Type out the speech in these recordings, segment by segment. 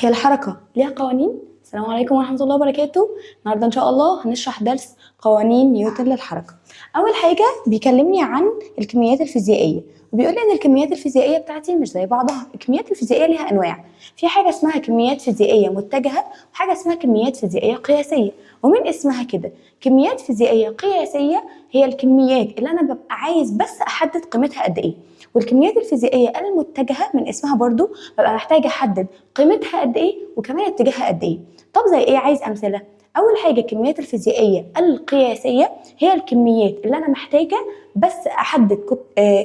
هي الحركة ليها قوانين؟ السلام عليكم ورحمة الله وبركاته. النهاردة إن شاء الله هنشرح درس قوانين نيوتن للحركة. أول حاجة بيكلمني عن الكميات الفيزيائية، وبيقول لي إن الكميات الفيزيائية بتاعتي مش زي بعضها. الكميات الفيزيائية ليها أنواع، في حاجة اسمها كميات فيزيائية متجهة وحاجة اسمها كميات فيزيائية قياسية. ومن اسمها كده كميات فيزيائية قياسية هي الكميات اللي أنا ببقى عايز بس أحدد قيمتها قد إيه، والكميات الفيزيائية المتجهة من اسمها برضو ببقى محتاجة أحدد قيمتها قد إيه وكمان اتجاهها قد إيه. طب زي إيه؟ عايز أمثلة. أول حاجة الكميات الفيزيائية القياسية هي الكميات اللي أنا محتاجة بس أحدد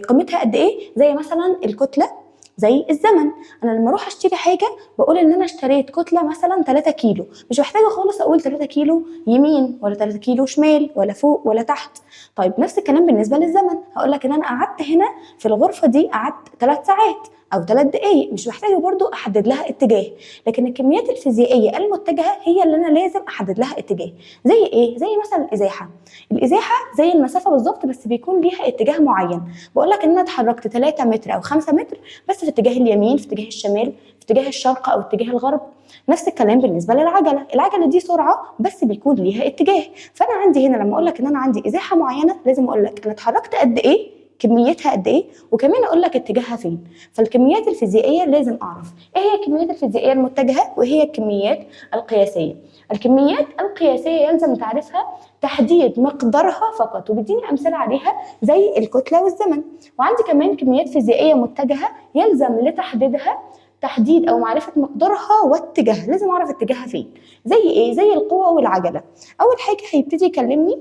قيمتها قد إيه، زي مثلا الكتلة، زي الزمن. انا لما اروح اشتري حاجه بقول ان انا اشتريت كتله مثلا 3 كيلو، مش محتاجه خالص اقول 3 كيلو يمين ولا 3 كيلو شمال ولا فوق ولا تحت. طيب نفس الكلام بالنسبه للزمن، هقول لك ان انا قعدت هنا في الغرفه دي قعدت 3 ساعات او 3 دقائق، مش محتاجه برضو احدد لها اتجاه. لكن الكميات الفيزيائيه المتجهه هي اللي انا لازم احدد لها اتجاه. زي ايه؟ زي مثلا الازاحه. الازاحه زي المسافه بالظبط بس بيكون ليها اتجاه معين. بقول لك ان انا اتحركت 3 متر او 5 متر بس في اتجاه اليمين، في اتجاه الشمال، في اتجاه الشرق او اتجاه الغرب. نفس الكلام بالنسبه للعجله، العجله دي سرعه بس بيكون ليها اتجاه. فانا عندي هنا لما اقول لك ان انا عندي ازاحه معينه لازم اقول لك انا اتحركت قد ايه، كميتها قد ايه، وكمان اقول لك اتجاهها فين. فالكميات الفيزيائيه لازم اعرف ايه هي الكميات الفيزيائيه المتجهه وهي الكميات القياسيه. الكميات القياسيه يلزم تعرفها تحديد مقدارها فقط، وبيديني امثله عليها زي الكتله والزمن. وعندي كمان كميات فيزيائيه متجهه يلزم لتحديدها تحديد او معرفه مقدارها واتجاهها، لازم اعرف اتجاهها فين. زي ايه؟ زي القوه والعجله. اول حاجه هيبتدي يكلمني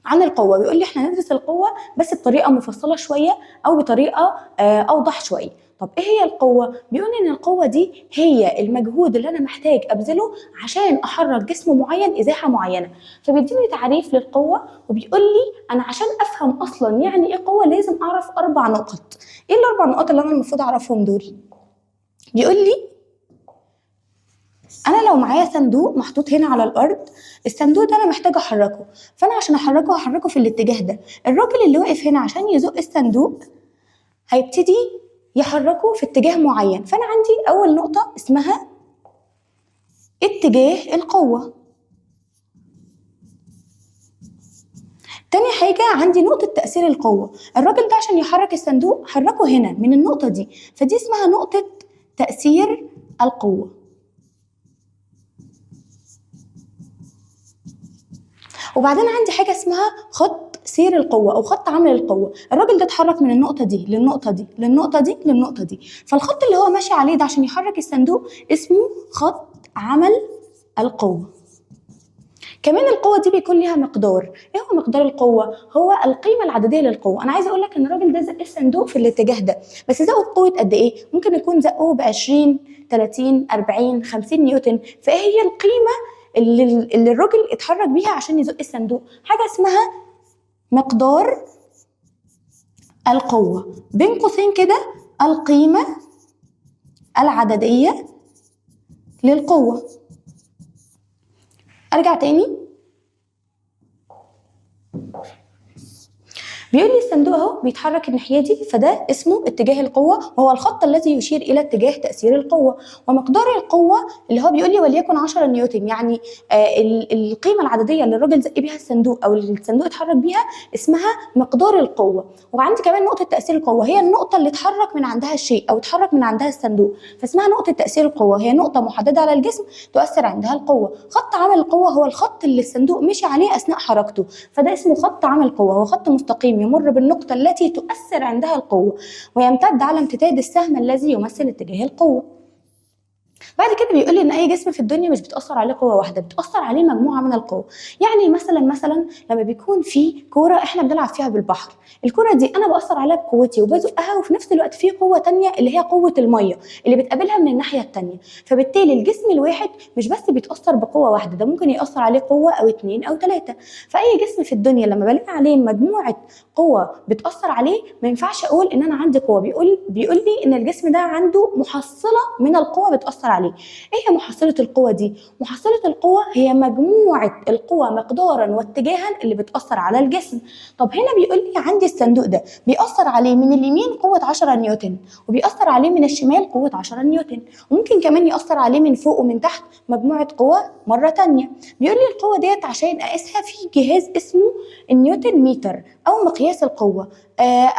عن القوه، بيقول لي احنا ندرس القوه بس بطريقه مفصله شويه او بطريقه اوضح شويه. طب ايه هي القوه؟ بيقول لي ان القوه دي هي المجهود اللي انا محتاج ابذله عشان احرك جسم معين ازاحه معينه. فبيديني تعريف للقوه وبيقول لي انا عشان افهم اصلا يعني ايه قوه لازم اعرف 4 نقط. ايه ال4 نقط اللي انا المفروض اعرفهم دول؟ بيقول لي انا لو معايا صندوق محطوط هنا على الارض، الصندوق ده انا محتاجه احركه، فانا عشان احركه هحركه في الاتجاه ده. الراجل اللي واقف هنا عشان يزق الصندوق هيبتدي يحركه في اتجاه معين. فانا عندي اول نقطه اسمها اتجاه القوه. تاني حاجه عندي نقطه تاثير القوه، الراجل ده عشان يحرك الصندوق حركه هنا من النقطه دي، فدي اسمها نقطه تاثير القوه. وبعدين عندي حاجه اسمها خط سير القوه او خط عمل القوه، الراجل ده اتحرك من النقطه دي للنقطه دي للنقطه دي للنقطه دي، فالخط اللي هو ماشي عليه ده عشان يحرك الصندوق اسمه خط عمل القوه. كمان القوه دي بيكون ليها مقدار. ايه هو مقدار القوه؟ هو القيمه العدديه للقوه. انا عايزه اقول لك ان الراجل ده زق الصندوق في الاتجاه ده، بس زقه بقوه قد ايه؟ ممكن يكون زقه ب 20 30 40 50 نيوتن. فايه هي القيمه اللي الراجل اتحرك بيها عشان يزق الصندوق؟ حاجه اسمها مقدار القوه، بين قوسين كده القيمه العدديه للقوه. ارجع تاني، بيقول لي الصندوق اهو بيتحرك الناحيه دي، فده اسمه اتجاه القوه وهو الخط الذي يشير الى اتجاه تاثير القوه. ومقدار القوه اللي هو بيقول لي وليكن 10 نيوتن، يعني القيمه العدديه اللي الراجل زق بيها الصندوق او الصندوق اتحرك بيها اسمها مقدار القوه. وعندي كمان نقطه تاثير القوه، هي النقطه اللي اتحرك من عندها الشيء او اتحرك من عندها الصندوق، فاسمها نقطه تاثير القوه، هي نقطه محدده على الجسم تؤثر عندها القوه. خط عمل القوه هو الخط اللي الصندوق مشي عليه اثناء حركته، فده اسمه خط عمل قوه، هو خط مستقيم يمر بالنقطة التي تؤثر عندها القوة ويمتد على امتداد السهم الذي يمثل اتجاه القوة. بعد كده بيقول لي ان اي جسم في الدنيا مش بتاثر عليه قوه واحده، بتاثر عليه مجموعه من القوى. يعني مثلا لما بيكون في كوره احنا بنلعب فيها بالبحر، الكوره دي انا باثر عليها بقوتي وبزقها، وفي نفس الوقت في قوه تانية اللي هي قوه الميه اللي بتقابلها من الناحيه التانية. فبالتالي الجسم الواحد مش بس بيتاثر بقوه واحده، ده ممكن ياثر عليه قوه او 2 أو 3. فاي جسم في الدنيا لما بلاقي عليه مجموعه قوه بتاثر عليه ما ينفعش اقول ان انا عندي قوه، بيقول لي ان الجسم ده عنده محصله من القوه بتاثر بتاثر عليه. ايه هي محصله القوه دي؟ محصله القوه هي مجموعه القوى مقدارا واتجاها اللي بتاثر على الجسم. طب هنا بيقول لي عندي الصندوق ده بيأثر عليه من اليمين قوة 10 نيوتن، وبيأثر عليه من الشمال قوة 10 نيوتن، وممكن كمان يأثر عليه من فوق ومن تحت مجموعة قوى مرة تانية. بيقول لي القوة ديت عشان أقيسها في جهاز اسمه النيوتن ميتر أو مقياس القوة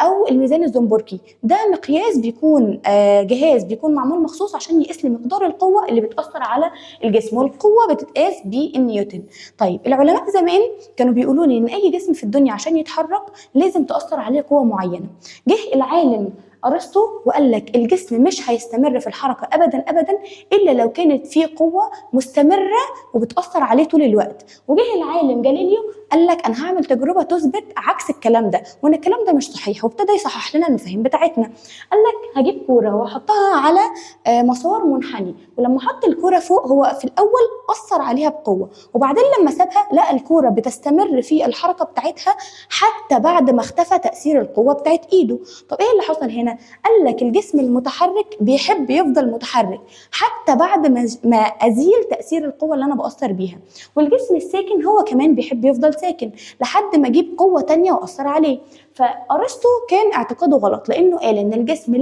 أو الميزان الزنبركي. ده مقياس بيكون جهاز بيكون معمول مخصوص عشان يقيس لي مقدار القوة اللي بتأثر على الجسم، والقوة بتتقاس بالنيوتن. طيب العلماء زمان كانوا بيقولوا لي إن أي جسم في الدنيا عشان يتحرك لازم تأثر عليه قوة معينة. جه العالم ارسطو وقال لك الجسم مش هيستمر في الحركه ابدا ابدا الا لو كانت في قوه مستمره وبتاثر عليه طول الوقت. وجه العالم جاليليو قال لك انا هعمل تجربه تثبت عكس الكلام ده، وان الكلام ده مش صحيح، وابتدى يصحح لنا المفاهيم بتاعتنا. قال لك هجيب كوره واحطها على مسار منحني، ولما حط الكوره فوق هو في الاول اثر عليها بقوه، وبعدين لما سابها لقى الكوره بتستمر في الحركه بتاعتها حتى بعد ما اختفى تاثير القوه بتاعت ايده. طب ايه اللي حصل هنا؟ قال لك الجسم المتحرك بيحب يفضل متحرك حتى بعد ما ازيل تاثير القوه اللي انا باثر بيها، والجسم الساكن هو كمان بيحب يفضل ساكن لحد ما اجيب قوه تانية واثر عليه. فارسطو كان اعتقاده غلط، لانه قال ان الجسم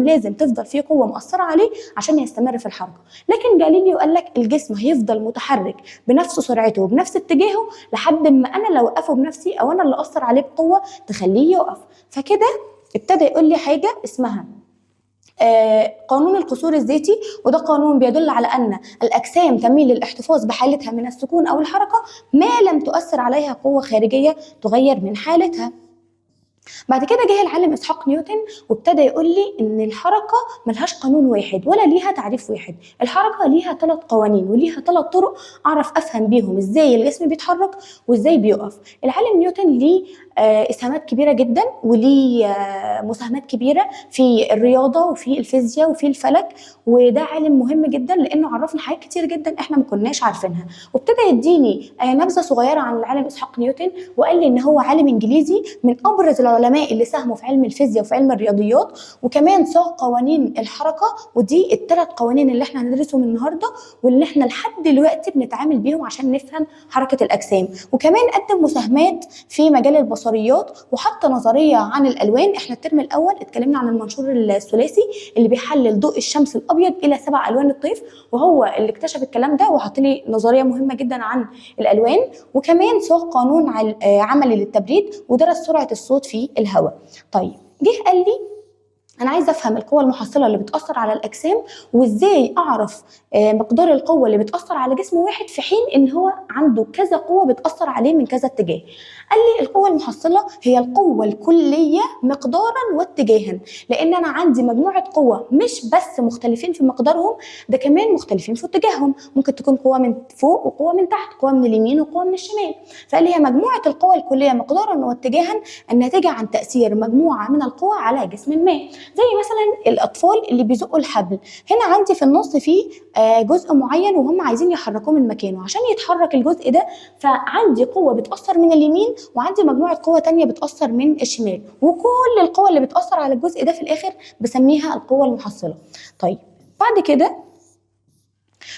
لازم تفضل فيه قوه مؤثره عليه عشان يستمر في الحركه. لكن جاليليو قال لك الجسم هيفضل متحرك بنفس سرعته وبنفس اتجاهه لحد ما انا اللي اوقفه بنفسي او انا اللي اثر عليه بقوه تخليه يقف. فكده ابتدى يقول لي حاجه اسمها قانون القصور الذاتي، وده قانون بيدل على ان الاجسام تميل للاحتفاظ بحالتها من السكون او الحركه ما لم تؤثر عليها قوه خارجيه تغير من حالتها. بعد كده جه العالم اسحاق نيوتن وابتدى يقول لي ان الحركه ملهاش قانون واحد ولا ليها تعريف واحد، الحركه ليها 3 قوانين وليها 3 طرق اعرف افهم بيهم ازاي الجسم بيتحرك وازاي بيقف. العالم نيوتن ليه اسهامات كبيره جدا وليه مساهمات كبيره في الرياضه وفي الفيزياء وفي الفلك، وده عالم مهم جدا لانه عرفنا حاجات كتير جدا احنا ما كناش عارفينها. وابتدى يديني نبذه صغيره عن العالم اسحاق نيوتن، وقال لي ان هو عالم انجليزي من ابرز العلماء اللي ساهموا في علم الفيزياء وفي علم الرياضيات، وكمان صاغ قوانين الحركه، ودي ال3 قوانين اللي احنا هندرسهم النهارده واللي احنا لحد دلوقتي بنتعامل بيهم عشان نفهم حركه الاجسام. وكمان قدم مساهمات في مجال البصريات وحط نظريه عن الالوان. احنا الترم الاول اتكلمنا عن المنشور الثلاثي اللي بيحلل ضوء الشمس الابيض الى 7 الوان الطيف، وهو اللي اكتشف الكلام ده وحط لي نظريه مهمه جدا عن الالوان. وكمان صاغ قانون عملي للتبريد ودرس سرعه الصوت في الهواء. طيب جه قال لي انا عايزه افهم القوه المحصله اللي بتاثر على الاجسام وازاي اعرف مقدار القوه اللي بتاثر على جسم واحد في حين ان هو عنده كذا قوه بتاثر عليه من كذا اتجاه. قال لي القوه المحصله هي القوه الكليه مقدارا واتجاها، لان انا عندي مجموعه قوه مش بس مختلفين في مقدارهم، ده كمان مختلفين في اتجاههم. ممكن تكون قوه من فوق وقوه من تحت، قوه من اليمين وقوه من الشمال. فقال لي هي مجموعه القوى الكليه مقدارا واتجاها الناتجه عن تاثير مجموعه من القوى على جسم ما. زي مثلا الاطفال اللي بيزقوا الحبل، هنا عندي في النص فيه جزء معين وهم عايزين يحركوه من مكانه، عشان يتحرك الجزء ده فعندي قوه بتاثر من اليمين وعندي مجموعه قوه تانية بتاثر من الشمال، وكل القوى اللي بتاثر على الجزء ده في الاخر بسميها القوه المحصله. طيب بعد كده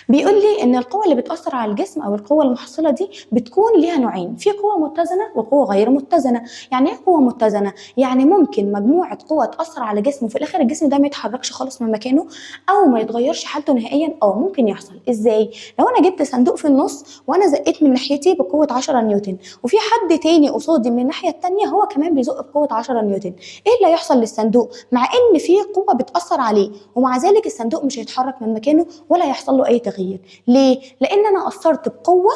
بيقول لي ان القوه اللي بتاثر على الجسم او القوه المحصله دي بتكون ليها نوعين، في قوه متزنه وقوه غير متزنه. يعني ايه قوه متزنه؟ يعني ممكن مجموعه قوه تاثر على جسم وفي الاخر الجسم ده ما يتحركش خالص من مكانه او ما يتغيرش حالته نهائيا. ممكن يحصل. ازاي؟ لو انا جبت صندوق في النص وانا زقيت من ناحيتي بقوه 10 نيوتن وفي حد تاني قصادي من الناحيه الثانيه هو كمان بيزق بقوه 10 نيوتن، ايه اللي هيحصل للصندوق؟ مع ان في قوه بتاثر عليه ومع ذلك الصندوق مش هيتحرك من مكانه ولا هيحصل له اي تغيير. ليه؟ لان انا اثرت بقوه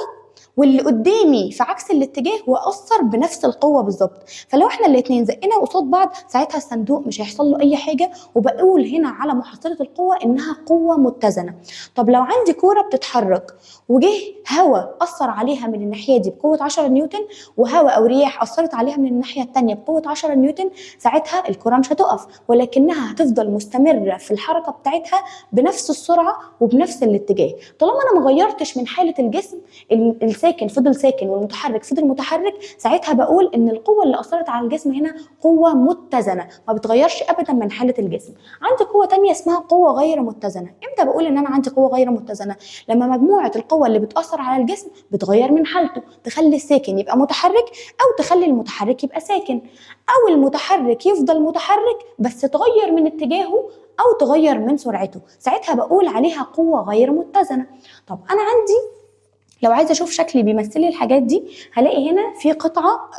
واللي قدامي في عكس الاتجاه واثر بنفس القوه بالظبط. فلو احنا الاثنين زقنا قصاد بعض ساعتها الصندوق مش هيحصل له اي حاجه، وبقول هنا على محصله القوه انها قوه متزنه. طب لو عندي كوره بتتحرك وجه هواء اثر عليها من الناحيه دي بقوه 10 نيوتن وهواء او رياح اثرت عليها من الناحيه الثانيه بقوه 10 نيوتن، ساعتها الكوره مش هتقف ولكنها هتفضل مستمره في الحركه بتاعتها بنفس السرعه وبنفس الاتجاه. طالما انا ما غيرتش من حاله الجسم الساكن فضل ساكن والمتحرك فضل متحرك، ساعتها بقول ان القوه اللي اثرت على الجسم هنا قوه متزنه، ما بتغيرش ابدا من حاله الجسم. عندي قوه تانية اسمها قوه غير متزنه. امتى بقول ان انا عندي قوه غير متزنه؟ لما مجموعه القوى اللي بتاثر على الجسم بتغير من حالته، تخلي الساكن يبقى متحرك او تخلي المتحرك يبقى ساكن، او المتحرك يفضل متحرك بس تغير من اتجاهه او تغير من سرعته، ساعتها بقول عليها قوه غير متزنه. طب انا عندي لو عايزه اشوف شكلي بيمثل لي الحاجات دي، هلاقي هنا في قطعه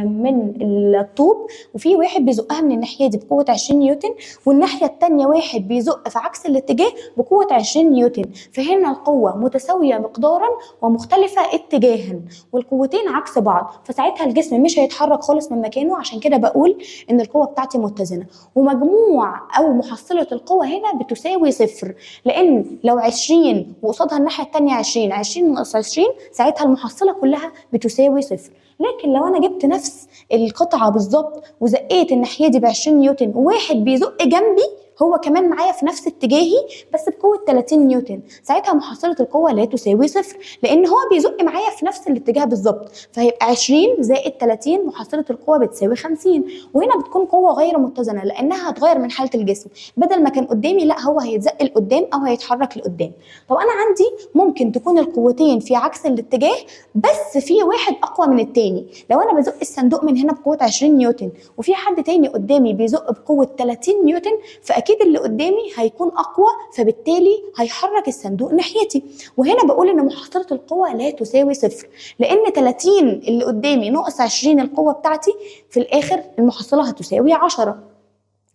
من الطوب، وفي واحد بيزقها من الناحيه دي بقوه 20 نيوتن، والناحيه الثانيه واحد بيزق في عكس الاتجاه بقوه 20 نيوتن. فهنا القوه متساويه مقدارا ومختلفه اتجاها، والقوتين عكس بعض، فساعتها الجسم مش هيتحرك خالص من مكانه. عشان كده بقول ان القوه بتاعتي متزنه. ومجموع او محصله القوه هنا بتساوي صفر، لان لو 20 وقصادها الناحيه الثانيه 20، 20 ناقص 20، ساعتها المحصله كلها بتساوي صفر. لكن لو انا جبت نفس القطعه بالظبط وزقيت الناحيه دي ب 20 نيوتن، وواحد بيزق جنبي هو كمان معايا في نفس اتجاهي بس بقوه 30 نيوتن، ساعتها محصله القوه لا تساوي صفر، لان هو بيزق معايا في نفس الاتجاه بالظبط. فهيبقى 20 زائد 30 محصله القوه بتساوي 50. وهنا بتكون قوه غير متزنه لانها هتغير من حاله الجسم، بدل ما كان قدامي لا هو هيتزق لقدام او هيتحرك لقدام. طب انا عندي ممكن تكون القوتين في عكس الاتجاه بس في واحد اقوى من التاني. لو انا بزق الصندوق من هنا بقوه 20 نيوتن وفي حد تاني قدامي بيزق بقوه 30 نيوتن، فاكيد اللي قدامي هيكون اقوى، فبالتالي هيحرك الصندوق ناحيتي. وهنا بقول ان محصله القوه لا تساوي صفر، لان 30 اللي قدامي ناقص 20 القوه بتاعتي، في الاخر المحصله هتساوي 10.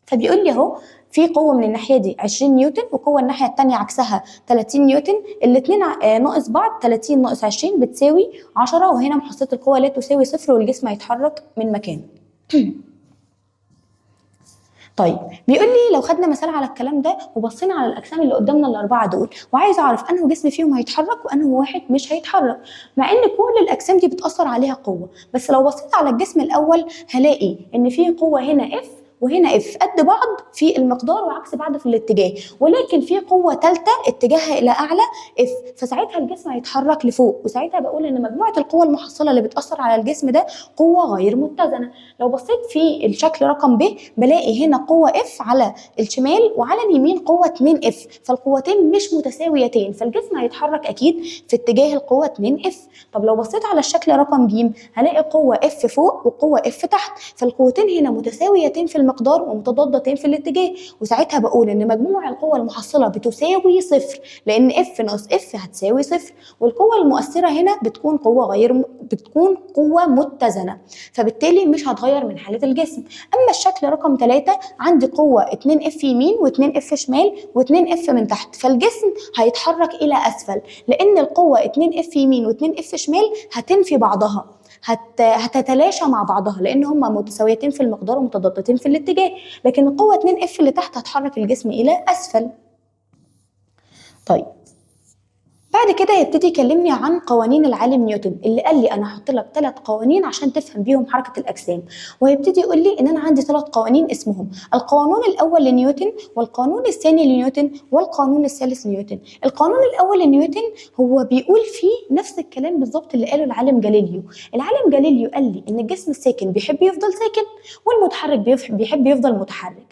فبيقول لي اهو في قوه من الناحيه دي 20 نيوتن وقوه الناحيه الثانيه عكسها 30 نيوتن، الاثنين ناقص بعض، 30 ناقص 20 بتساوي 10، وهنا محصله القوه لا تساوي صفر والجسم هيتحرك من مكانه. طيب بيقول لي لو خدنا مثال على الكلام ده وبصينا على الاجسام اللي قدامنا الاربعه دول، وعايز اعرف انه جسم فيهم هيتحرك وانه واحد مش هيتحرك، مع ان كل الاجسام دي بتاثر عليها قوه، بس لو بصيت على الجسم الاول هلاقي ان في قوه هنا اف وهنا اف قد بعض في المقدار وعكس بعض في الاتجاه، ولكن في قوه ثالثه اتجاهها الى اعلى اف، فساعتها الجسم هيتحرك لفوق، وساعتها بقول ان مجموعه القوى المحصله اللي بتاثر على الجسم ده قوه غير متزنه. لو بصيت في الشكل رقم ب بلاقي هنا قوه اف على الشمال وعلى اليمين قوه 2 اف، فالقوتين مش متساويتين، فالجسم هيتحرك اكيد في اتجاه القوه 2 اف. طب لو بصيت على الشكل رقم ج هلاقي قوه اف فوق وقوه اف تحت، فالقوتين هنا متساويتين في المقدار ومتضادتين في الاتجاه، وساعتها بقول ان مجموع القوى المحصله بتساوي صفر، لان اف ناقص اف هتساوي صفر. والقوه المؤثره هنا بتكون قوه متزنه، فبالتالي مش هتغير من حاله الجسم. اما الشكل رقم 3 عندي قوه 2 اف يمين و2 اف شمال و2 اف من تحت، فالجسم هيتحرك الى اسفل، لان القوه 2 اف يمين و2 اف شمال هتنفي بعضها، هتتلاشى مع بعضها، لان هما متساويتين في المقدار ومتضادتين في الاتجاه، لكن القوه 2 اف اللي تحت هتحرك الجسم الى اسفل. طيب بعد كده يبتدي يكلمني عن قوانين العالم نيوتن، اللي قال لي انا هحط لك 3 قوانين عشان تفهم بيهم حركه الاجسام، وهيبتدي يقول لي ان انا عندي 3 قوانين اسمهم القانون الاول لنيوتن والقانون الثاني لنيوتن والقانون الثالث لنيوتن. القانون الاول لنيوتن هو بيقول فيه نفس الكلام بالظبط اللي قاله العالم جاليليو. العالم جاليليو قال لي ان الجسم الساكن بيحب يفضل ساكن والمتحرك بيحب يفضل متحرك،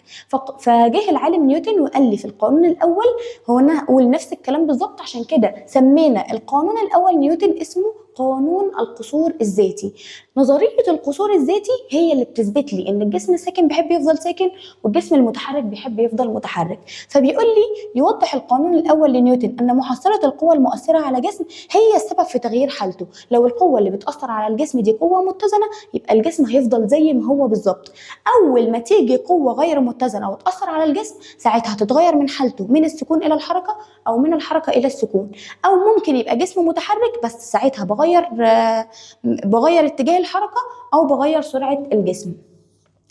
فجه العالم نيوتن وقال لي في القانون الاول هو انا اقول نفس الكلام بالظبط، عشان كده سمينا القانون الاول نيوتن اسمه قانون القصور الذاتي. نظريه القصور الذاتي هي اللي بتثبت لي ان الجسم الساكن بيحب يفضل ساكن والجسم المتحرك بيحب يفضل متحرك. فبيقول لي يوضح القانون الاول لنيوتن ان محصله القوى المؤثره على جسم هي السبب في تغيير حالته. لو القوه اللي بتاثر على الجسم دي قوه متزنه يبقى الجسم هيفضل زي ما هو بالظبط. اول ما تيجي قوه غير متزنه وتاثر على الجسم ساعتها هتتغير من حالته من السكون الى الحركه او من الحركه الى السكون، او ممكن يبقى جسم متحرك بس ساعتها بغير اتجاه الحركه او بغير سرعه الجسم.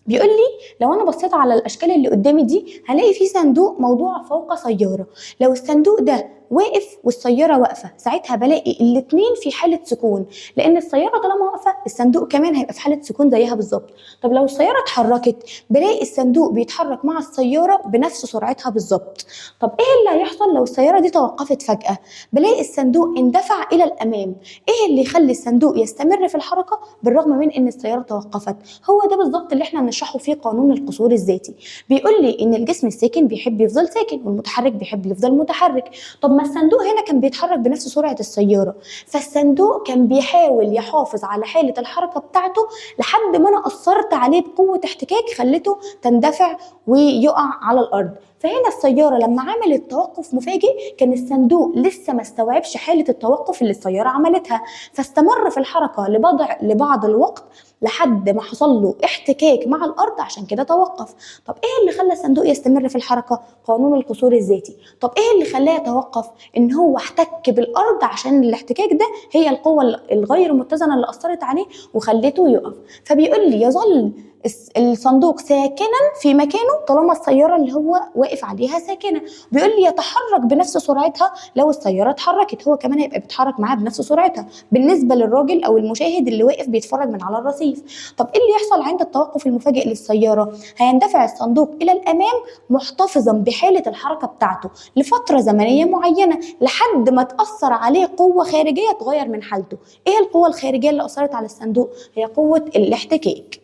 بيقول لي لو انا بصيت على الاشكال اللي قدامي دي هلاقي في صندوق موضوع فوق سياره. لو الصندوق ده واقف والسياره واقفه ساعتها بلاقي الاتنين في حاله سكون، لان السياره طالما واقفه الصندوق كمان هيبقى في حاله سكون زيها بالظبط. طب لو السياره اتحركت بلاقي الصندوق بيتحرك مع السياره بنفس سرعتها بالظبط. طب ايه اللي هيحصل لو السياره دي توقفت فجاه؟ بلاقي الصندوق اندفع الى الامام. ايه اللي يخلي الصندوق يستمر في الحركه بالرغم من ان السياره توقفت؟ هو ده بالظبط اللي احنا بنشرحه في قانون القصور الذاتي. بيقول لي ان الجسم الساكن بيحب يفضل ساكن والمتحرك بيحب يفضل متحرك. طب ما الصندوق هنا كان بيتحرك بنفس سرعه السياره، فالصندوق كان بيحاول يحافظ على حاله الحركه بتاعته لحد ما انا اثرت عليه بقوه احتكاك خلته تندفع ويقع على الارض. فهنا السياره لما عملت توقف مفاجئ كان الصندوق لسه ما استوعبش حاله التوقف اللي السياره عملتها، فاستمر في الحركه لبعض الوقت لحد ما حصل له احتكاك مع الارض عشان كده توقف. طب ايه اللي خلى الصندوق يستمر في الحركه؟ قانون القصور الذاتي. طب ايه اللي خلاه يتوقف؟ ان هو احتك بالارض عشان الاحتكاك ده هي القوه الغير متزنه اللي اثرت عليه وخلته يقف. فبيقول لي يظل الصندوق ساكنا في مكانه طالما السياره اللي هو واقف عليها ساكنه. بيقول لي يتحرك بنفس سرعتها لو السياره اتحركت، هو كمان هيبقى بيتحرك معاها بنفس سرعتها بالنسبه للراجل او المشاهد اللي واقف بيتفرج من على الرصيف. طب ايه اللي يحصل عند التوقف المفاجئ للسياره؟ هيندفع الصندوق الى الامام محتفظا بحاله الحركه بتاعته لفتره زمنيه معينه لحد ما تاثر عليه قوه خارجيه تغير من حالته. ايه القوه الخارجيه اللي اثرت على الصندوق؟ هي قوه الاحتكاك.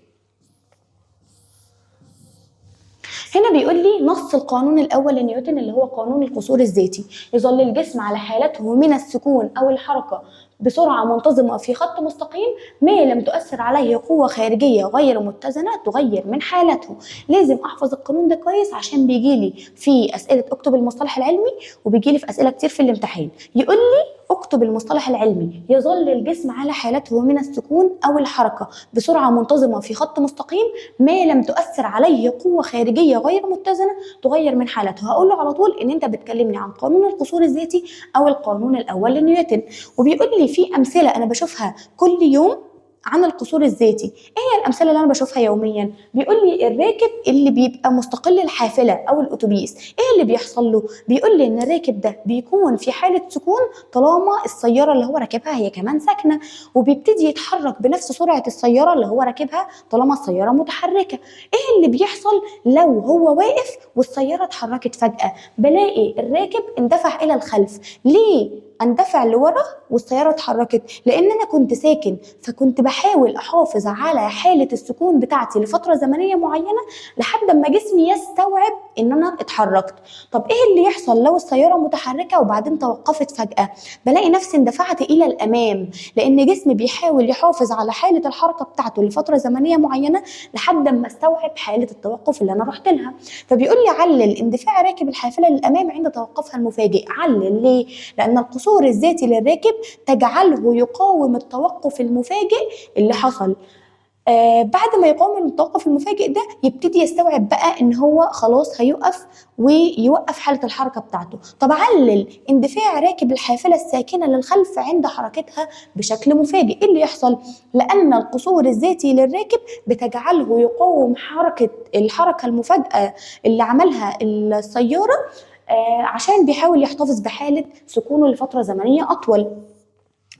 هنا بيقول لي نص القانون الاول لنيوتن اللي هو قانون القصور الذاتي: يظل الجسم على حالته من السكون او الحركه بسرعه منتظمه في خط مستقيم ما لم تؤثر عليه قوه خارجيه غير متزنه تغير من حالته. لازم احفظ القانون ده كويس عشان بيجي لي في اسئله اكتب المصطلح العلمي وبيجي لي في اسئله كتير في الامتحان. يقول لي اكتب المصطلح العلمي: يظل الجسم على حالته من السكون او الحركه بسرعه منتظمه في خط مستقيم ما لم تؤثر عليه قوه خارجيه غير متزنه تغير من حالته. هقول له على طول ان انت بتكلمني عن قانون القصور الذاتي او القانون الاول لنيوتن. وبيقول لي في امثله انا بشوفها كل يوم عن القصور الذاتي. ايه هي الامثله اللي انا بشوفها يوميا؟ بيقول لي الراكب اللي بيبقى مستقل الحافله او الاتوبيس، ايه اللي بيحصل له؟ بيقول لي ان الراكب ده بيكون في حاله سكون طالما السياره اللي هو راكبها هي كمان ساكنه، وبيبتدي يتحرك بنفس سرعه السياره اللي هو راكبها طالما السياره متحركه. ايه اللي بيحصل لو هو واقف والسياره اتحركت فجاه؟ بلاقي الراكب اندفع الى الخلف. ليه اندفع لورا والسياره اتحركت؟ لان انا كنت ساكن فكنت بحاول احافظ على حاله السكون بتاعتي لفتره زمنيه معينه لحد ما جسمي يستوعب ان انا اتحركت. طب ايه اللي يحصل لو السياره متحركه وبعدين توقفت فجاه؟ بلاقي نفسي اندفعت الى الامام لان جسمي بيحاول يحافظ على حاله الحركه بتاعته لفتره زمنيه معينه لحد ما استوعب حاله التوقف اللي انا رحت لها. فبيقول لي علل اندفاع راكب الحافله للامام عند توقفها المفاجئ. علل ليه؟ لان القصور الذاتي للراكب تجعله يقاوم التوقف المفاجئ اللي حصل. بعد ما يقاوم التوقف المفاجئ ده يبتدي يستوعب بقى ان هو خلاص هيقف ويوقف حالة الحركة بتاعته. طب علل اندفاع راكب الحافلة الساكنة للخلف عند حركتها بشكل مفاجئ. ايه اللي يحصل؟ لان القصور الذاتي للراكب بتجعله يقاوم الحركة المفاجئة اللي عملها السيارة عشان بيحاول يحتفظ بحالة سكونه لفترة زمنية أطول.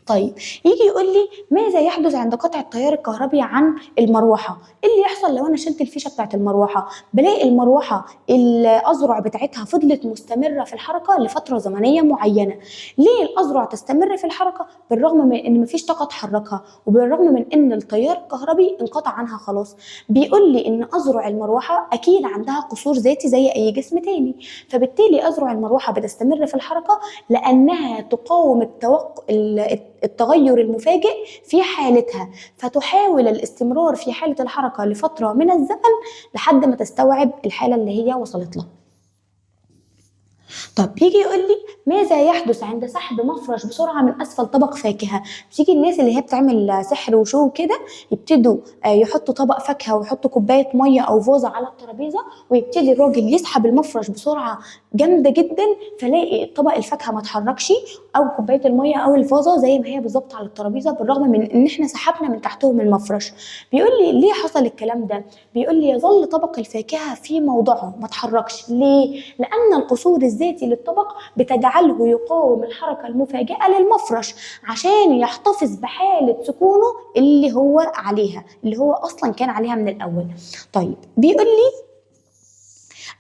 طيب يجي يقول لي ماذا يحدث عند قطع التيار الكهربي عن المروحه؟ ايه اللي يحصل لو انا شلت الفيشه بتاعت المروحه؟ بلاقي المروحه الاذرع بتاعتها فضلت مستمره في الحركه لفتره زمنيه معينه. ليه الاذرع تستمر في الحركه بالرغم من ان مفيش طاقه تحركها وبالرغم من ان التيار الكهربي انقطع عنها خلاص؟ بيقول لي ان اذرع المروحه اكيد عندها قصور ذاتي زي اي جسم تاني، فبالتالي اذرع المروحه بتستمر في الحركه لانها تقاوم التغير المفاجئ في حالتها، فتحاول الاستمرار في حالة الحركة لفترة من الزمن لحد ما تستوعب الحالة اللي هي وصلت لها. طب بيجي يقول لي ماذا يحدث عند سحب مفرش بسرعه من اسفل طبق فاكهه؟ بتيجي الناس اللي هي بتعمل سحر وشو كده يبتدوا يحطوا طبق فاكهه ويحطوا كوبايه ميه او فازه على الترابيزه، ويبتدي الراجل يسحب المفرش بسرعه جامده جدا، فلاقي طبق الفاكهه ما اتحركش، او كوبايه الميه او الفازه زي ما هي بالظبط على الترابيزه، بالرغم من ان احنا سحبنا من تحتهم المفرش. بيقول لي ليه حصل الكلام ده؟ بيقول لي يظل طبق الفاكهه في موضعه ما اتحركش. ليه؟ لان القصور الذاتي للطبق بتجعله يقاوم الحركه المفاجئه للمفرش عشان يحتفظ بحاله سكونه اللي هو عليها، اللي هو اصلا كان عليها من الاول. طيب بيقول لي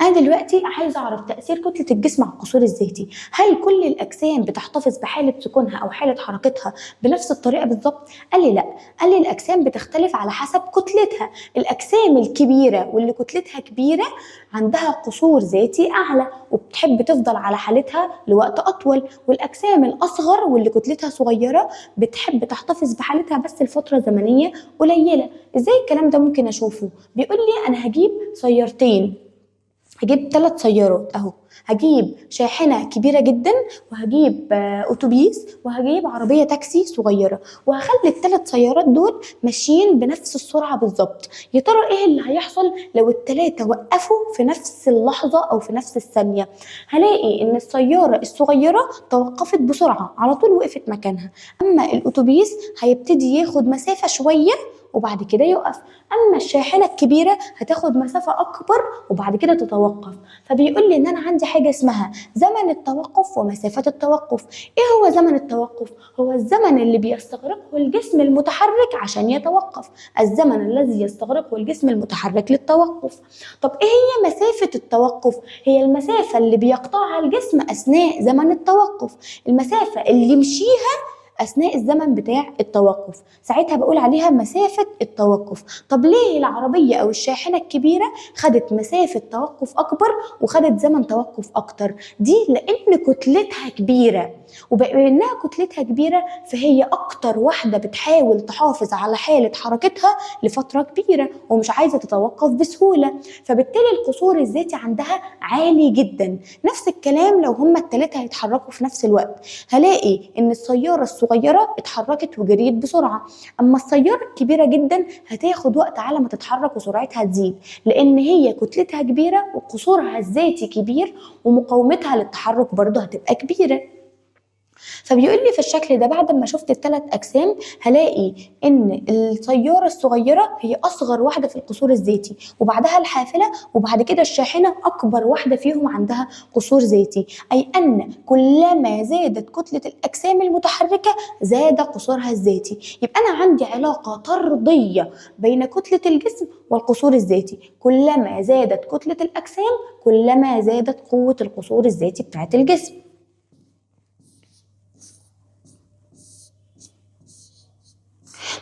انا دلوقتي عايزه اعرف تاثير كتله الجسم على القصور الذاتي. هل كل الاجسام بتحتفظ بحاله سكونها او حاله حركتها بنفس الطريقه بالظبط؟ قال لي لا، قال لي الاجسام بتختلف على حسب كتلتها. الاجسام الكبيره واللي كتلتها كبيره عندها قصور ذاتي اعلى وبتحب تفضل على حالتها لوقت اطول، والاجسام الاصغر واللي كتلتها صغيره بتحب تحتفظ بحالتها بس لفتره زمنيه قليله. ازاي الكلام ده ممكن اشوفه؟ بيقول لي انا هجيب سيارتين، هجيب 3 سيارات اهو، هجيب شاحنة كبيرة جدا، وهجيب أتوبيس، وهجيب عربية تاكسي صغيرة، وهخلي ال3 سيارات دول ماشيين بنفس السرعة بالظبط. يا ترى إيه اللي هيحصل لو ال3 وقفوا في نفس اللحظة أو في نفس الثانية؟ هلاقي إن السيارة الصغيرة توقفت بسرعة على طول، وقفت مكانها، أما الأتوبيس هيبتدي ياخد مسافة شوية وبعد كده يقف، اما الشاحنه الكبيره هتاخد مسافه اكبر وبعد كده تتوقف. فبيقول لي ان انا عندي حاجه اسمها زمن التوقف ومسافه التوقف. ايه هو زمن التوقف؟ هو الزمن اللي بيستغرقه الجسم المتحرك عشان يتوقف، الزمن الذي يستغرقه الجسم المتحرك للتوقف. طب ايه هي مسافه التوقف؟ هي المسافه اللي بيقطعها الجسم اثناء زمن التوقف، المسافه اللي يمشيها اثناء الزمن بتاع التوقف، ساعتها بقول عليها مسافه التوقف. طب ليه العربيه او الشاحنه الكبيره خدت مسافه توقف اكبر وخدت زمن توقف اكتر؟ دي لان كتلتها كبيره، وبما انها كتلتها كبيره فهي اكتر واحده بتحاول تحافظ على حاله حركتها لفتره كبيره ومش عايزه تتوقف بسهوله، فبالتالي القصور الذاتي عندها عالي جدا. نفس الكلام لو هما ال3 هيتحركوا في نفس الوقت، هلاقي ان السياره الصغيره اتحركت وجريت بسرعه، اما السياره الكبيره جدا هتاخد وقت على ما تتحرك وسرعتها تزيد، لان هي كتلتها كبيره وقصورها الذاتي كبير ومقاومتها للتحرك برضه هتبقى كبيره. فبيقول لي في الشكل ده بعد ما شفت ال3 أجسام هلاقي إن السيارة الصغيرة هي أصغر واحدة في القصور الذاتي، وبعدها الحافلة، وبعد كده الشاحنة أكبر واحدة فيهم عندها قصور ذاتي، أي أن كلما زادت كتلة الأجسام المتحركة زاد قصورها الذاتي. يبقى أنا عندي علاقة طردية بين كتلة الجسم والقصور الذاتي، كلما زادت كتلة الأجسام كلما زادت قوة القصور الذاتي بتاعت الجسم.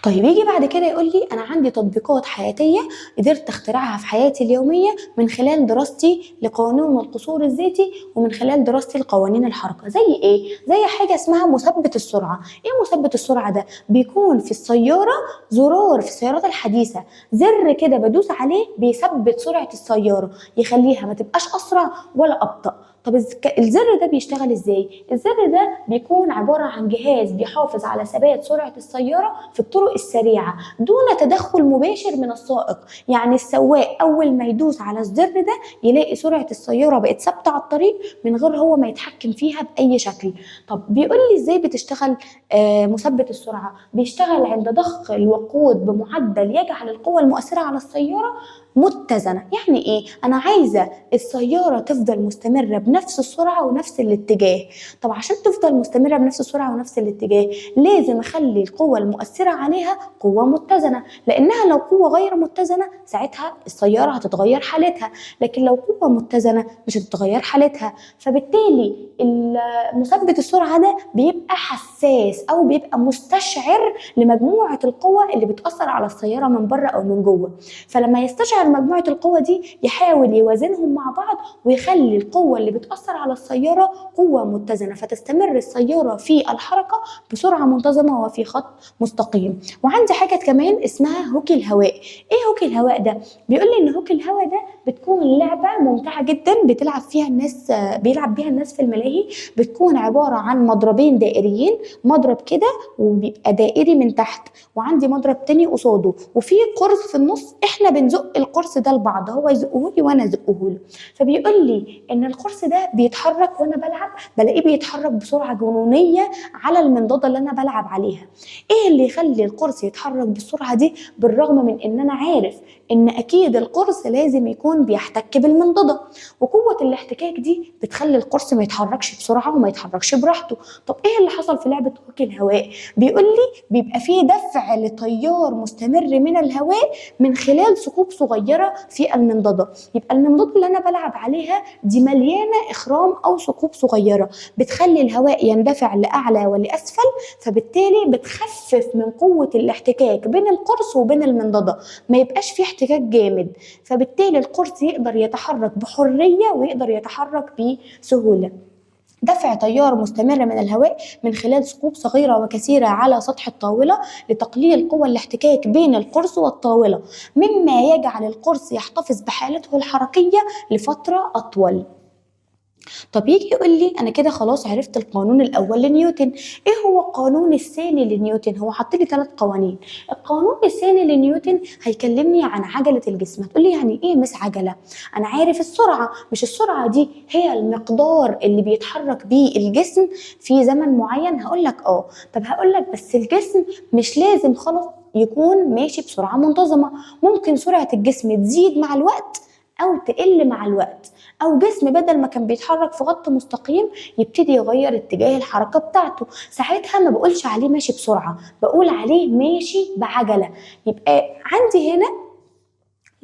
طيب يجي بعد كده يقول لي انا عندي تطبيقات حياتيه قدرت اخترعها في حياتي اليوميه من خلال دراستي لقانون القصور الذاتي ومن خلال دراستي لقوانين الحركه. زي ايه؟ زي حاجه اسمها مثبت السرعه. ايه مثبت السرعه ده؟ بيكون في السياره زرار في السيارات الحديثه، زر كده بدوس عليه بيثبت سرعه السياره، يخليها ما تبقاش اسرع ولا ابطا. طب الزر ده بيشتغل ازاي؟ الزر ده بيكون عبارة عن جهاز بيحافظ على ثبات سرعة السيارة في الطرق السريعة دون تدخل مباشر من السائق، يعني السواق أول ما يدوس على الزر ده يلاقي سرعة السيارة بقت ثابتة على الطريق من غير هو ما يتحكم فيها بأي شكل. طب بيقول لي ازاي بتشتغل مثبت السرعة؟ بيشتغل عند ضخ الوقود بمعدل يجعل القوة المؤثرة على السيارة متزنة. يعني ايه؟ انا عايزة السيارة تفضل مستمرة بنفس السرعة ونفس الاتجاه. طب عشان تفضل مستمرة بنفس السرعة ونفس الاتجاه لازم اخلي القوة المؤثرة عليها قوة متزنة، لانها لو قوة غير متزنة ساعتها السيارة هتتغير حالتها، لكن لو قوة متزنة مش هتتغير حالتها. فبالتالي مثبت السرعة ده بيبقى حساس او بيبقى مستشعر لمجموعة القوة اللي بتأثر على السيارة من بره او من جوه، فلما يستشعر مستشعر مجموعة القوة دي يحاول يوازنهم مع بعض ويخلي القوة اللي بتأثر على السيارة قوة متزنة، فتستمر السيارة في الحركة بسرعة منتظمة وفي خط مستقيم. وعندي حاجة كمان اسمها هوكي الهواء. ايه هوكي الهواء ده؟ بيقول لي ان هوكي الهواء ده بتكون لعبة ممتعة جدا بيلعب بيها الناس في الملاهي. بتكون عبارة عن مضربين دائريين، مضرب كده وبيبقى دائري من تحت، وعندي مضرب تاني قصاده، وفي قرص في النص احنا بنزق القرص ده لبعض، هو يزقه لي وانا ازقه له. فبيقول لي ان القرص ده بيتحرك وانا بلعب، بلاقيه بيتحرك بسرعة جنونية على المنضدة اللي انا بلعب عليها. ايه اللي يخلي القرص يتحرك بالسرعة دي بالرغم من ان انا عارف ان اكيد القرص لازم يكون بيحتك بالمنضدة؟ وقوة الاحتكاك دي بتخلي القرص ما يتحركش بسرعة وما يتحركش براحته. طب ايه اللي حصل في لعبة هوكي الهواء؟ بيقول لي بيبقى فيه دفع لتيار مستمر من الهواء من خلال ثقوب صغيرة في المنضدة. يبقى المنضدة اللي انا بلعب عليها دي مليانة اخرام او ثقوب صغيرة بتخلي الهواء يندفع لأعلى ولأسفل، فبالتالي بتخفف من قوة الاحتكاك بين القرص وبين المنضدة، ما يبقاش فيه احتكاك جامد، فبالتالي القرص يقدر يتحرك بحرية ويقدر يتحرك بسهولة. دفع تيار مستمر من الهواء من خلال ثقوب صغيرة وكثيرة على سطح الطاولة لتقليل قوى الاحتكاك بين القرص والطاولة، مما يجعل القرص يحتفظ بحالته الحركية لفترة أطول. طب يجي يقول لي انا كده خلاص عرفت القانون الاول لنيوتن. ايه هو القانون الثاني لنيوتن؟ هو حط لي 3 قوانين. القانون الثاني لنيوتن هيكلمني عن عجله الجسم. هتقول لي يعني ايه مس عجله؟ انا عارف السرعه، مش السرعه دي هي المقدار اللي بيتحرك بيه الجسم في زمن معين؟ هقول لك اه. طب هقول لك بس الجسم مش لازم خلاص يكون ماشي بسرعه منتظمه، ممكن سرعه الجسم تزيد مع الوقت او تقل مع الوقت، او جسم بدل ما كان بيتحرك في خط مستقيم يبتدي يغير اتجاه الحركه بتاعته. ساعتها ما بقولش عليه ماشي بسرعه، بقول عليه ماشي بعجله. يبقى عندي هنا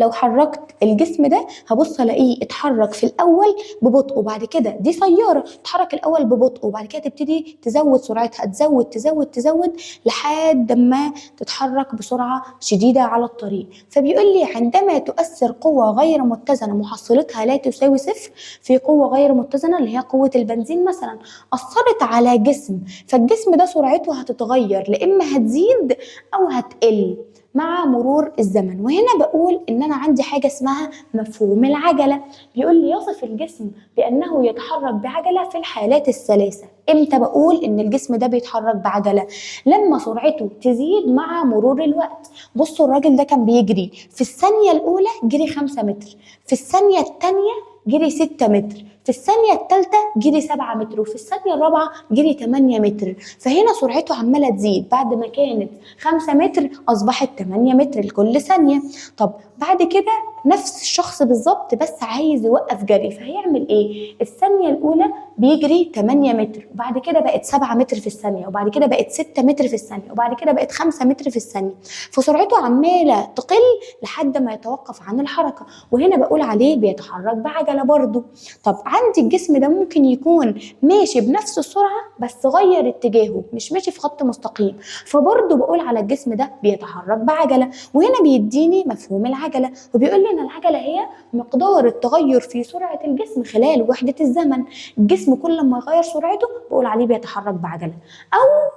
لو حركت الجسم ده هبص الاقيه اتحرك في الاول ببطء، وبعد كده دي سياره تتحرك الاول ببطء وبعد كده تبتدي تزود سرعتها، تزود تزود تزود لحد ما تتحرك بسرعه شديده على الطريق. فبيقول لي عندما تؤثر قوه غير متزنه محصلتها لا تساوي صفر، في قوه غير متزنه اللي هي قوه البنزين مثلا اثرت على جسم، فالجسم ده سرعته هتتغير، لا اما هتزيد او هتقل مع مرور الزمن. وهنا بقول ان انا عندي حاجه اسمها مفهوم العجله. بيقول لي يصف الجسم بانه يتحرك بعجله في الحالات الثلاثه. امتى بقول ان الجسم ده بيتحرك بعجله؟ لما سرعته تزيد مع مرور الوقت. بصوا الراجل ده كان بيجري في الثانيه الاولى جري 5 متر، في الثانيه الثانيه جري 6 متر، في الثانية الثالثة جري 7 متر، وفي الثانية الرابعة جري 8 متر. فهنا سرعته عمالة تزيد، بعد ما كانت 5 متر أصبحت 8 متر لكل ثانية. طب بعد كده نفس الشخص بالظبط بس عايز يوقف جري، فهيعمل ايه؟ الثانية الأولى بيجري 8 متر، وبعد كده بقت 7 متر في الثانية، وبعد كده بقت 6 متر في الثانية، وبعد كده بقت 5 متر في الثانية، فسرعته عمالة تقل لحد ما يتوقف عن الحركة. وهنا بقول عليه بيتحرك بعجلة برضو. طب عندي الجسم ده ممكن يكون ماشي بنفس السرعة بس غير اتجاهه، مش ماشي في خط مستقيم، فبرضو بقول على الجسم ده بيتحرك بعجلة. وهنا بيديني مفهوم العجلة، وبيقول لي ان العجلة هي مقدار التغير في سرعة الجسم خلال وحدة الزمن. الجسم كل ما يغير سرعته بقول عليه بيتحرك بعجلة. او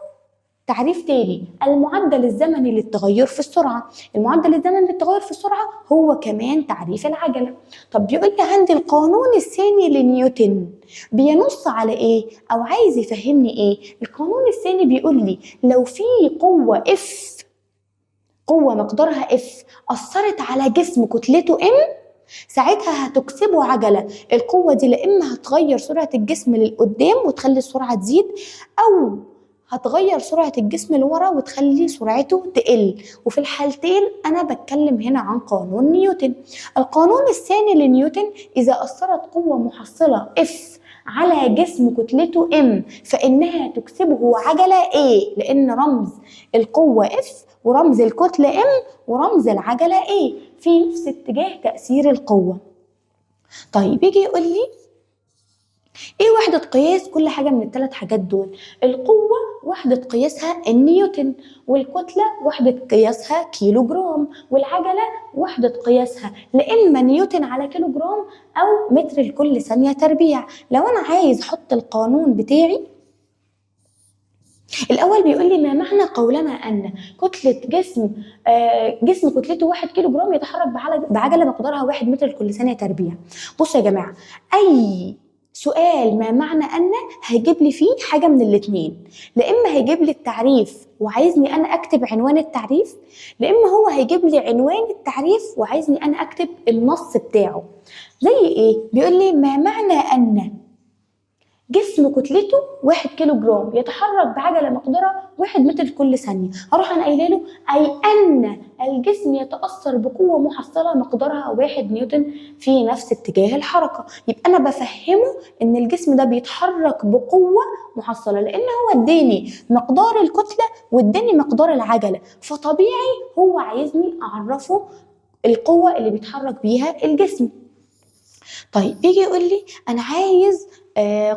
تعريف تاني، المعدل الزمني للتغير في السرعة. المعدل الزمني للتغير في السرعة هو كمان تعريف العجلة. طب بيقول لي عندي القانون الثاني لنيوتن بينص على ايه او عايز يفهمني ايه؟ القانون الثاني بيقول لي لو في قوة اف، قوة مقدارها اف اثرت على جسم كتلته ام، ساعتها هتكسبه عجلة. القوة دي لا اما هتغير سرعة الجسم للقدام وتخلي السرعة تزيد، او هتغير سرعة الجسم لورا وتخلي سرعته تقل. وفي الحالتين أنا بتكلم هنا عن قانون نيوتن. القانون الثاني لنيوتن إذا أثرت قوة محصلة F على جسم كتلته M فإنها تكسبه عجلة A، لأن رمز القوة F ورمز الكتلة M ورمز العجلة A في نفس اتجاه تأثير القوة. طيب يجي يقول لي ايه وحدة قياس كل حاجة من الثلاث حاجات دول؟ القوة وحدة قياسها النيوتن، والكتلة وحدة قياسها كيلو جرام، والعجلة وحدة قياسها لا إما نيوتن على كيلو جرام أو متر لكل ثانية تربيع. لو أنا عايز أحط القانون بتاعي، الأول بيقول لي ما معنى قولنا أن كتلة جسم كتلته 1 كيلو جرام يتحرك بعجلة مقدارها 1 متر لكل ثانية تربيع. بصوا يا جماعة، أي سؤال ما معنى أن هيجيب لي فيه حاجة من الاتنين، لا إما هيجيب لي التعريف وعايزني أنا أكتب عنوان التعريف، لا إما هو هيجيب لي عنوان التعريف وعايزني أنا أكتب النص بتاعه. زي إيه؟ بيقول لي ما معنى أن جسم كتلته 1 كيلو جرام يتحرك بعجله مقدارها 1 متر كل ثانيه. اروح انا قايله له اي ان الجسم يتاثر بقوه محصله مقدارها 1 نيوتن في نفس اتجاه الحركه. يبقى انا بفهمه ان الجسم ده بيتحرك بقوه محصله، لان هو اداني مقدار الكتله واداني مقدار العجله، فطبيعي هو عايزني اعرفه القوه اللي بيتحرك بيها الجسم. طيب يجي يقول لي انا عايز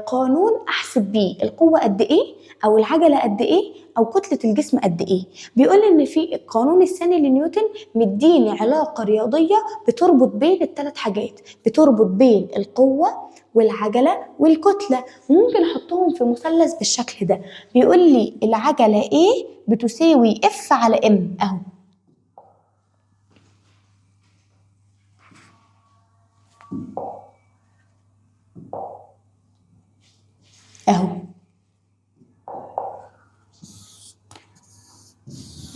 قانون احسب بيه القوه قد ايه او العجله قد ايه او كتله الجسم قد ايه. بيقول لي ان في القانون الثاني لنيوتن مديني علاقه رياضيه بتربط بين الثلاث حاجات، بتربط بين القوه والعجله والكتله، وممكن احطهم في مثلث بالشكل ده. بيقول لي العجله ايه بتساوي اف على ام اهو، اهو.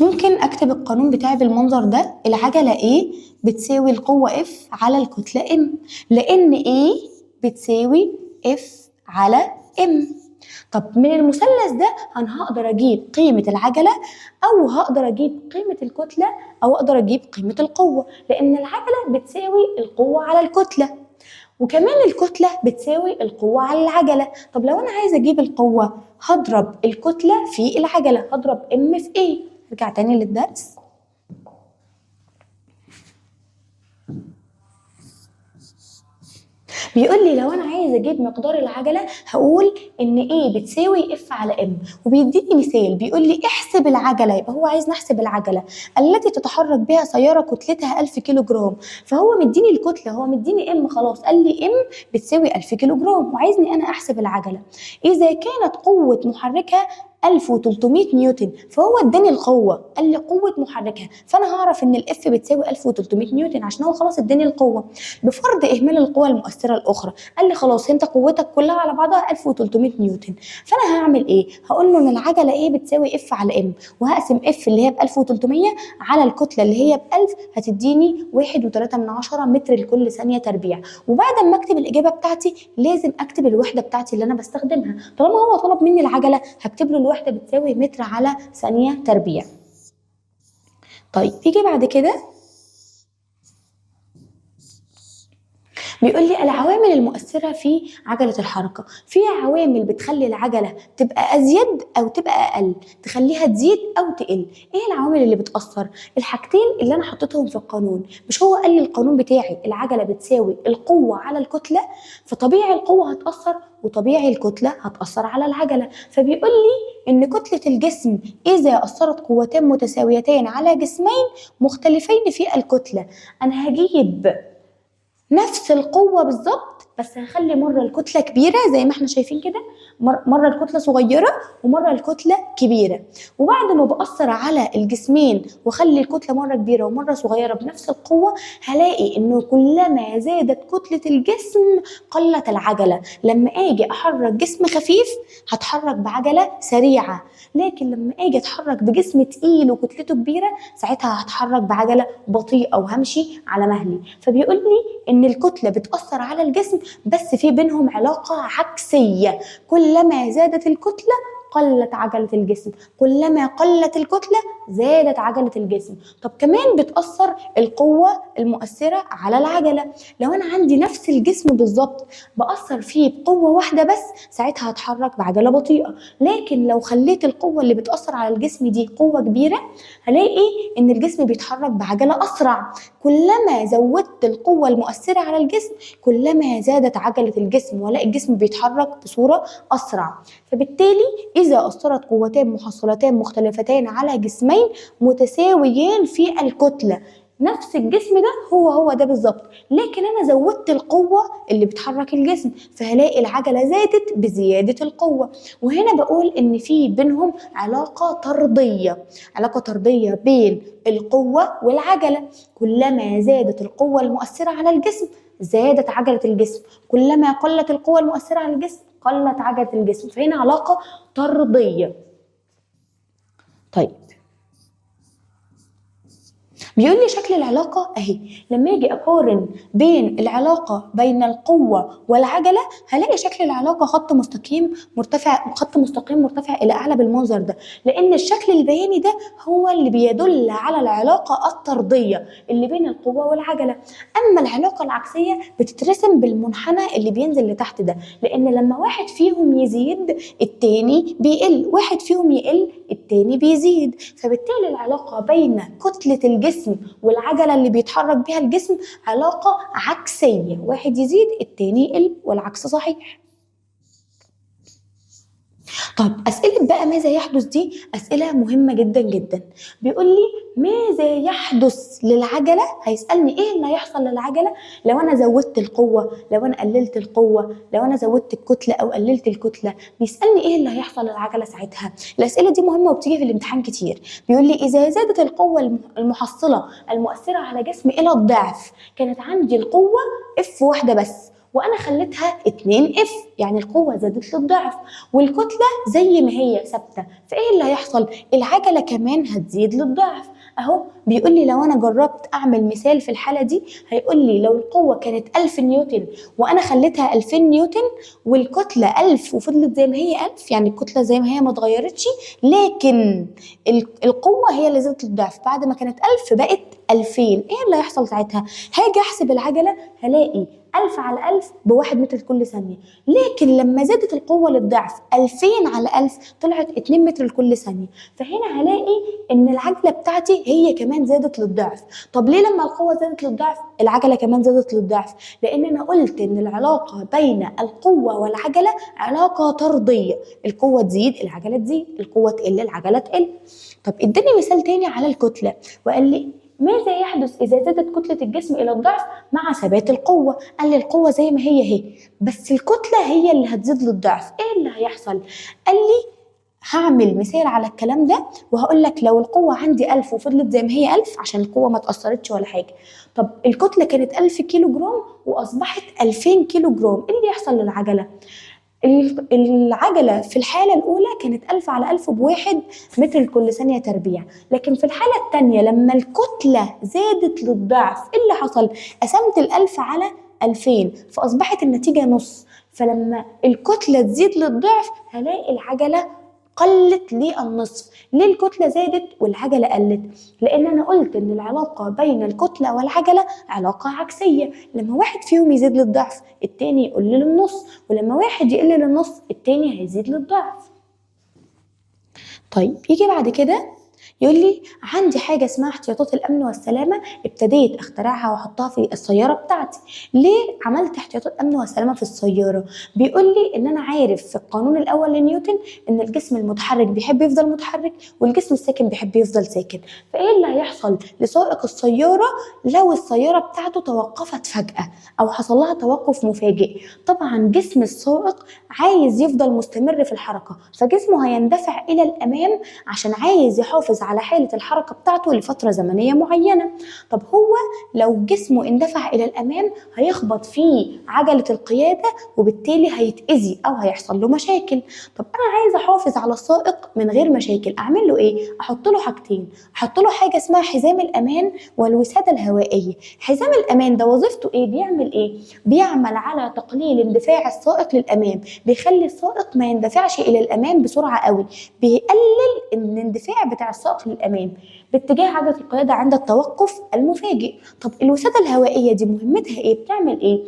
ممكن اكتب القانون بتاعي بالمنظر ده، العجله ايه بتساوي القوه اف على الكتله ام، لان ايه بتساوي اف على ام. طب من المثلث ده انا هقدر اجيب قيمه العجله او هقدر اجيب قيمه الكتله او اقدر اجيب قيمه القوه، لان العجله بتساوي القوه على الكتله وكمان الكتلة بتساوي القوة على العجلة. طب لو أنا عايزة أجيب القوة هضرب الكتلة في العجلة، هضرب ام في ايه. ارجع تاني للدرس. بيقول لي لو انا عايزه اجيب مقدار العجله هقول ان ايه بتساوي اف على ام، وبيديني مثال بيقول لي احسب العجله، يبقى هو عايز نحسب العجله التي تتحرك بها سياره كتلتها 1000 كيلو جرام، فهو مديني الكتله، هو مديني ام خلاص، قال لي ام بتساوي 1000 كيلو جرام وعايزني انا احسب العجله. اذا كانت قوه محركها 1300 نيوتن، فهو اداني القوه قال لي قوه محركها، فانا هعرف ان الاف بتساوي 1300 نيوتن عشان هو خلاص اداني القوه، بفرض اهمال القوى المؤثره الاخرى. قال لي خلاص انت قوتك كلها على بعضها 1300 نيوتن، فانا هعمل ايه؟ هقول له ان العجله ايه بتساوي اف على ام، وهقسم اف اللي هي ب 1300 على الكتله اللي هي ب 1000 هتديني 1.3 متر لكل ثانيه تربيع. وبعد ما اكتب الاجابه بتاعتي لازم اكتب الوحده بتاعتي اللي انا بستخدمها، طالما هو طلب مني العجله هكتب له الوحده بتساوي متر على ثانيه تربيع. طيب يجي بعد كده بيقول لي العوامل المؤثرة في عجلة الحركة، في عوامل بتخلي العجلة تبقى أزيد أو تبقى أقل، تخليها تزيد أو تقل. إيه العوامل اللي بتأثر؟ الحاجتين اللي أنا حطيتهم في القانون، مش هو قال لي القانون بتاعي العجلة بتساوي القوة على الكتلة، فطبيعي القوة هتأثر وطبيعي الكتلة هتأثر على العجلة. فبيقول لي إن كتلة الجسم إذا أثرت قوتان متساويتين على جسمين مختلفين في الكتلة، أنا هجيب نفس القوة بالظبط بس هخلي مرة الكتلة كبيرة زي ما احنا شايفين كده، مرة الكتلة صغيرة ومرة الكتلة كبيرة، وبعد ما بأثر على الجسمين وخلي الكتلة مرة كبيرة ومرة صغيرة بنفس القوة هلاقي انه كلما زادت كتلة الجسم قلت العجلة. لما اجي احرك جسم خفيف هتحرك بعجلة سريعة، لكن لما اجي اتحرك بجسم تقيل وكتلته كبيرة ساعتها هتحرك بعجلة بطيئة وهمشي على مهلي. فبيقول لي ان الكتلة بتأثر على الجسم بس في بينهم علاقة عكسية، كلما زادت الكتلة قلت عجلة الجسم، كلما قلت الكتلة زادت عجلة الجسم. طب كمان بتأثر القوة المؤثرة على العجلة. لو أنا عندي نفس الجسم بالظبط بأثر فيه بقوة واحدة بس، ساعتها هتحرك بعجلة بطيئة. لكن لو خليت القوة اللي بتأثر على الجسم دي قوة كبيرة، هلاقي إن الجسم بيتحرك بعجلة أسرع. كلما زودت القوة المؤثرة على الجسم كلما زادت عجلة الجسم، ولاقي الجسم بيتحرك بصورة أسرع. فبالتالي إذا أثرت قوتان محصلتان مختلفتان على جسمين متساويين في الكتلة، نفس الجسم ده هو ده بالظبط، لكن أنا زودت القوة اللي بتحرك الجسم، فهلاقي العجلة زادت بزيادة القوة. وهنا بقول إن في بينهم علاقة طردية، علاقة طردية بين القوة والعجلة. كلما زادت القوة المؤثرة على الجسم زادت عجلة الجسم، كلما قلت القوة المؤثرة على الجسم قلت عجلة الجسم، فهنا علاقة طردية. طيب بيقول لي شكل العلاقة اهي. لما اجي اقارن بين العلاقة بين القوة والعجلة هلاقي شكل العلاقة خط مستقيم مرتفع، خط مستقيم مرتفع الى اعلى بالمنظر ده، لان الشكل البياني ده هو اللي بيدل على العلاقة الطردية اللي بين القوة والعجلة. اما العلاقة العكسية بتترسم بالمنحنى اللي بينزل لتحت ده، لان لما واحد فيهم يزيد التاني بيقل، واحد فيهم يقل التاني بيزيد. فبالتالي العلاقة بين كتلة الجسم والعجلة اللي بيتحرك بها الجسم علاقة عكسية، واحد يزيد التاني يقل والعكس صحيح. طب أسئلة بقى ماذا يحدث دي أسئلة مهمة جدا جدا. بيقول لي ماذا يحدث للعجلة، هيسألني إيه اللي هيحصل للعجلة لو أنا زودت القوة، لو أنا قللت القوة، لو أنا زودت الكتلة أو قللت الكتلة، بيسألني إيه اللي هيحصل للعجلة ساعتها. الأسئلة دي مهمة وبتيجي في الامتحان كتير. بيقول لي إذا زادت القوة المحصلة المؤثرة على جسمي إلى الضعف، كانت عندي القوة اف واحدة بس وانا خليتها 2 اف، يعني القوه زادت للضعف والكتله زي ما هي ثابته، فايه اللي هيحصل؟ العجله كمان هتزيد للضعف. اهو بيقول لي لو انا جربت اعمل مثال في الحاله دي، هيقول لي لو القوه كانت 1000 نيوتن وانا خليتها 2000 نيوتن والكتله 1000 وفضلت زي ما هي 1000، يعني الكتله زي ما هي ما اتغيرتش، لكن القوه هي اللي زادت للضعف، بعد ما كانت 1000 بقت 2000. ايه اللي هيحصل ساعتها؟ هاجي احسب العجله هلاقي 1000 على 1000 بواحد متر لكل ثانية، لكن لما زادت القوة للضعف 2000 على 1000 طلعت 2 متر لكل ثانية، فهنا هلاقي إن العجلة بتاعتي هي كمان زادت للضعف. طب ليه لما القوة زادت للضعف العجلة كمان زادت للضعف؟ لأن أنا قلت إن العلاقة بين القوة والعجلة علاقة طردية، القوة تزيد العجلة تزيد، القوة تقل العجلة تقل. طب اداني مثال تاني على الكتلة وقال لي ماذا يحدث إذا زادت كتلة الجسم إلى الضعف مع ثبات القوة؟ قال لي القوة زي ما هي بس الكتلة هي اللي هتزيد للضعف. إيه اللي هيحصل؟ قال لي هعمل مثال على الكلام ده وهقول لك لو القوة عندي 1000 وفضلت زي ما هي 1000 عشان القوة ما اتأثرتش ولا حاجة، طب الكتلة كانت 1000 كيلو جرام وأصبحت 2000 كيلو جرام، إيه اللي يحصل للعجلة؟ العجلة في الحالة الأولى كانت 1000 على 1000 بواحد متر لكل ثانية تربيع، لكن في الحالة الثانية لما الكتلة زادت للضعف إيه اللي حصل؟ قسمت 1000 على 2000 فأصبحت النتيجة نص، فلما الكتلة تزيد للضعف هلاقي العجلة قلت للنصف. ليه الكتلة زادت والعجلة قلت؟ لأن أنا قلت إن العلاقة بين الكتلة والعجلة علاقة عكسية، لما واحد فيهم يزيد للضعف التاني يقل للنص، ولما واحد يقل للنص التاني هيزيد للضعف. طيب يجي بعد كده يقول لي عندي حاجة اسمها احتياطات الأمن والسلامة، ابتديت اخترعها واحطها في السيارة بتاعتي. ليه عملت احتياطات أمن وسلامة في السيارة؟ بيقول لي إن أنا عارف في القانون الأول لنيوتن إن الجسم المتحرك بيحب يفضل متحرك والجسم الساكن بيحب يفضل ساكن، فإيه اللي هيحصل لسائق السيارة لو السيارة بتاعته توقفت فجأة أو حصل لها توقف مفاجئ؟ طبعا جسم السائق عايز يفضل مستمر في الحركة، فجسمه هيندفع إلى الأمام عشان عايز يحافظ على حالة الحركة بتاعته لفترة زمنية معينة. طب هو لو جسمه اندفع إلى الأمام هيخبط في عجلة القيادة وبالتالي هيتأذي أو هيحصل له مشاكل. طب أنا عايزة أحافظ على السائق من غير مشاكل، أعمل له إيه؟ أحط له حاجتين، أحط له حاجة اسمها حزام الأمان والوسادة الهوائية. حزام الأمان ده وظيفته إيه؟ بيعمل إيه؟ بيعمل على تقليل اندفاع السائق للأمام، بيخلي السائق ما يندفعش إلى الأمام بسرعة قوي، بيقلل الاندفاع بتاع السائق السائق للامام باتجاه عجله القياده عند التوقف المفاجئ. طب الوساده الهوائيه دي مهمتها ايه؟ بتعمل ايه؟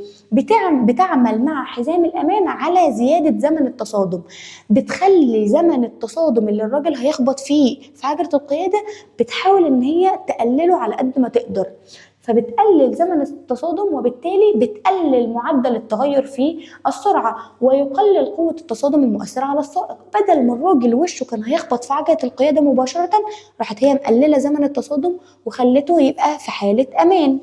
بتعمل مع حزام الامان على زياده زمن التصادم، بتخلي زمن التصادم اللي الراجل هيخبط فيه في عجله القياده بتحاول ان هي تقلله على قد ما تقدر، فبتقلل زمن التصادم وبالتالي بتقلل معدل التغير في السرعة ويقلل قوة التصادم المؤثرة على السائق. بدل ما الراجل وشه كان هيخبط في عجلة القيادة مباشرة، راحت هي مقللة زمن التصادم وخلته يبقى في حالة أمان.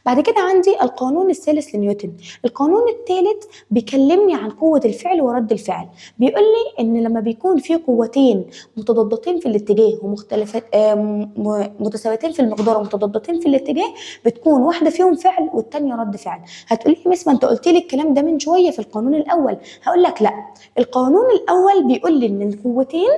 بعد كده عندي القانون الثالث لنيوتن. القانون الثالث بيكلمني عن قوة الفعل ورد الفعل. بيقول لي ان لما بيكون في قوتين متضادتين في الاتجاه ومختلفات متساويتين في المقدار ومتضادتين في الاتجاه، بتكون واحدة فيهم فعل والتانية رد فعل. هتقولي لي مس ما انت قلت لي الكلام ده من شوية في القانون الاول. هقول لك لا، القانون الاول بيقول لي ان القوتين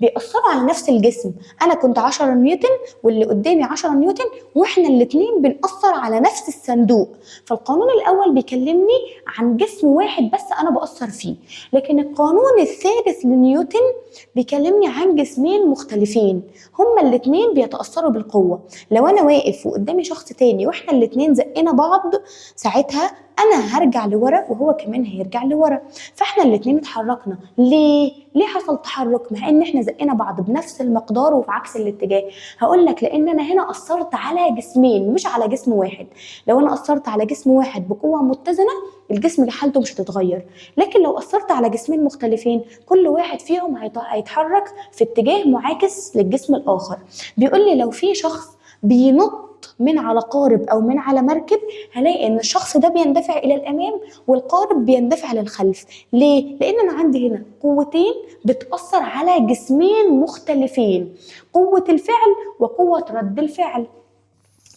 بيأثروا على نفس الجسم. انا كنت 10 نيوتن واللي قدامي 10 نيوتن واحنا الاتنين بنأثر على نفس الصندوق، فالقانون الاول بيكلمني عن جسم واحد بس انا بأثر فيه. لكن القانون الثالث لنيوتن بيكلمني عن جسمين مختلفين هما الاتنين بيتأثروا بالقوة. لو انا واقف وقدامي شخص تاني واحنا الاتنين زقنا بعض، ساعتها انا هرجع لورا وهو كمان هيرجع لورا، فاحنا الاتنين اتحركنا. ليه حصل تحرك مع ان احنا زقنا بعض بنفس المقدار وفي عكس الاتجاه؟ هقول لك لان انا هنا اثرت على جسمين مش على جسم واحد. لو انا اثرت على جسم واحد بقوه متزنه، الجسم اللي حالته مش هتتغير. لكن لو اثرت على جسمين مختلفين، كل واحد فيهم هيتحرك في اتجاه معاكس للجسم الاخر. بيقول لي لو في شخص بينط من على قارب او من على مركب، هلاقي ان الشخص ده بيندفع الى الامام والقارب بيندفع للخلف. ليه؟ لان انا عندي هنا قوتين بتأثر على جسمين مختلفين، قوة الفعل وقوة رد الفعل.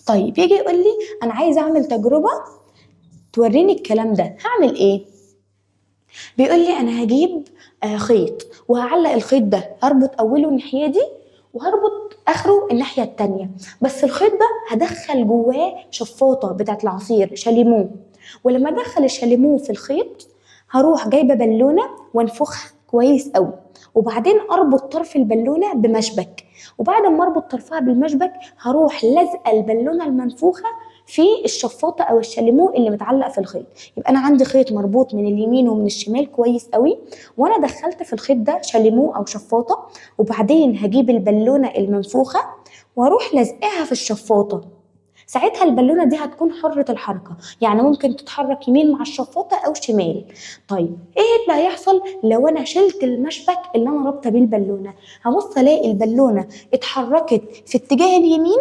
طيب يجي يقول لي انا عايز اعمل تجربة توريني الكلام ده، هعمل ايه؟ بيقول لي انا هجيب خيط وهعلق الخيط ده، هربط اوله الناحيه دي وهربط اخره الناحيه التانية، بس الخيط ده هدخل جواه شفاطه بتاعت العصير شاليمو، ولما ادخل الشاليمو في الخيط هروح جايبه بالونه وانفخها كويس قوي، وبعدين اربط طرف البالونه بمشبك، وبعد ما اربط طرفها بالمشبك هروح لازقه البالونه المنفوخه في الشفاطه او الشاليمو اللي متعلق في الخيط. يبقى انا عندي خيط مربوط من اليمين ومن الشمال كويس قوي، وانا دخلت في الخيط ده شاليمو او شفاطه، وبعدين هجيب البالونه المنفوخه واروح لازقاها في الشفاطه. ساعتها البالونه دي هتكون حره الحركه، يعني ممكن تتحرك يمين مع الشفاطه او شمال. طيب ايه اللي هيحصل لو انا شلت المشبك اللي انا رابطه بيه البالونه؟ هبص الاقي البالونه اتحركت في اتجاه اليمين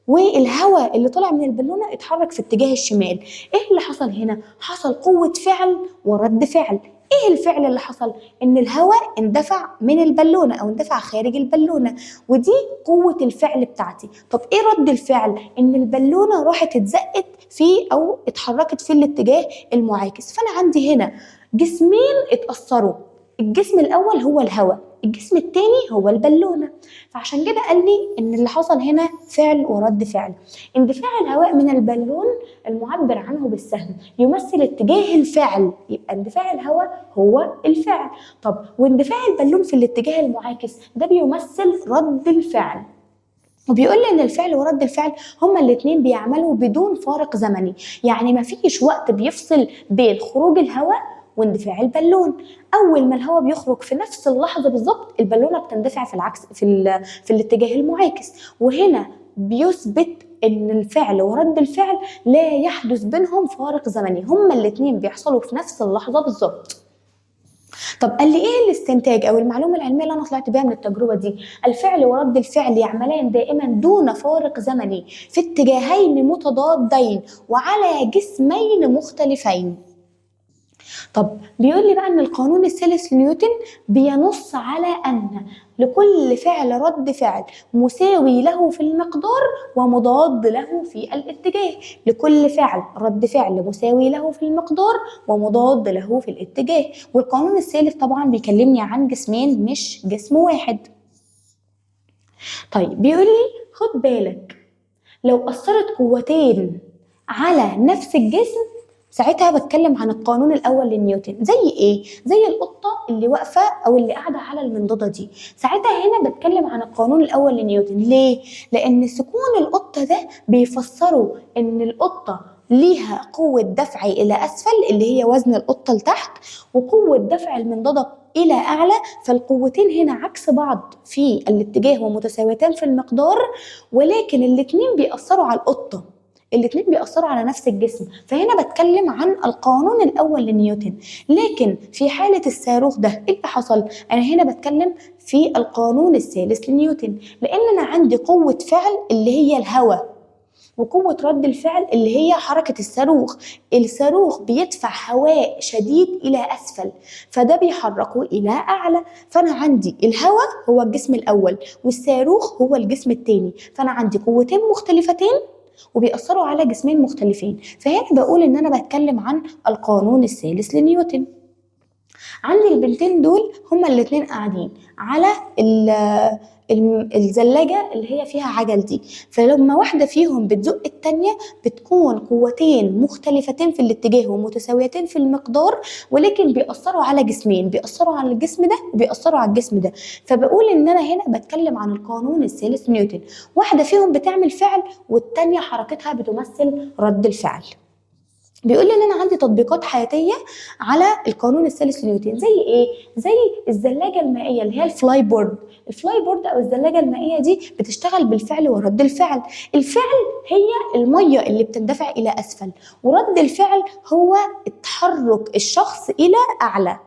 والهواء اللي طلع من البالونه اتحرك في اتجاه الشمال. ايه اللي حصل هنا؟ حصل قوه فعل ورد فعل. ايه الفعل اللي حصل؟ ان الهواء اندفع من البالونه او اندفع خارج البالونه، ودي قوه الفعل بتاعتي. طب ايه رد الفعل؟ ان البالونه راحت اتزقت في او اتحركت في الاتجاه المعاكس. فانا عندي هنا جسمين اتاثروا، الجسم الاول هو الهواء، الجسم التاني هو البالونه. فعشان كده قال لي ان اللي حصل هنا فعل ورد فعل. اندفاع الهواء من البالون المعبر عنه بالسهم يمثل اتجاه الفعل، يبقى اندفاع الهواء هو الفعل. طب واندفاع البالون في الاتجاه المعاكس ده بيمثل رد الفعل. وبيقول لي ان الفعل ورد الفعل هما الاتنين بيعملوا بدون فارق زمني، يعني مفيش وقت بيفصل بين خروج الهواء واندفاع البالون. اول ما الهواء بيخرج في نفس اللحظه بالظبط البالونه بتندفع في العكس في الاتجاه المعاكس. وهنا بيثبت ان الفعل ورد الفعل لا يحدث بينهم فارق زمني، هما الاتنين بيحصلوا في نفس اللحظه بالظبط. طب قال لي ايه الاستنتاج او المعلومه العلميه اللي انا طلعت بيها من التجربه دي؟ الفعل ورد الفعل يعملان دائما دون فارق زمني في اتجاهين متضادين وعلى جسمين مختلفين. طب بيقول لي بقى ان القانون الثالث لنيوتن بينص على ان لكل فعل رد فعل مساوي له في المقدار ومضاد له في الاتجاه. لكل فعل رد فعل مساوي له في المقدار ومضاد له في الاتجاه. والقانون الثالث طبعا بيكلمني عن جسمين مش جسم واحد. طيب بيقول لي خد بالك، لو أثرت قوتين على نفس الجسم ساعتها بتكلم عن القانون الاول لنيوتن. زي ايه؟ زي القطه اللي واقفه او اللي قاعده على المنضده دي. ساعتها هنا بتكلم عن القانون الاول لنيوتن. ليه؟ لان سكون القطه ده بيفسروا ان القطه ليها قوة دفع إلى أسفل اللي هي وزن القطة لتحت، وقوة دفع المنضدة إلى أعلى، فالقوتين هنا عكس بعض في الاتجاه ومتساويتان في المقدار، ولكن الاتنين بيأثروا على القطة، الاتنين بيأثروا على نفس الجسم. فهنا بتكلم عن القانون الأول لنيوتن. لكن في حالة الصاروخ ده إيه اللي حصل؟ أنا هنا بتكلم في القانون الثالث لنيوتن، لأن أنا عندي قوة فعل اللي هي الهواء، وقوة رد الفعل اللي هي حركة الصاروخ. الصاروخ بيدفع هواء شديد إلى أسفل، فده بيحركه إلى أعلى. فأنا عندي الهواء هو الجسم الأول والصاروخ هو الجسم الثاني، فأنا عندي قوتين مختلفتين وبيأثروا على جسمين مختلفين. فهنا بقول إن أنا بتكلم عن القانون الثالث لنيوتن. عندي البنتين دول هما الاتنين قاعدين على الزلاجة اللي هي فيها عجل دي، فلما واحدة فيهم بتزق التانية بتكون قوتين مختلفتين في الاتجاه ومتساويتين في المقدار، ولكن بيأثروا على جسمين، بيأثروا على الجسم ده وبيأثروا على الجسم ده. فبقول ان انا هنا بتكلم عن القانون الثالث نيوتن. واحدة فيهم بتعمل فعل والتانية حركتها بتمثل رد الفعل. بيقول لي ان انا عندي تطبيقات حياتيه على القانون الثالث لنيوتن. زي ايه؟ زي الزلاجه المائيه اللي هي الفلاي بورد. الفلاي بورد او الزلاجه المائيه دي بتشتغل بالفعل ورد الفعل. الفعل هي الميه اللي بتندفع الى اسفل، ورد الفعل هو تحرك الشخص الى اعلى.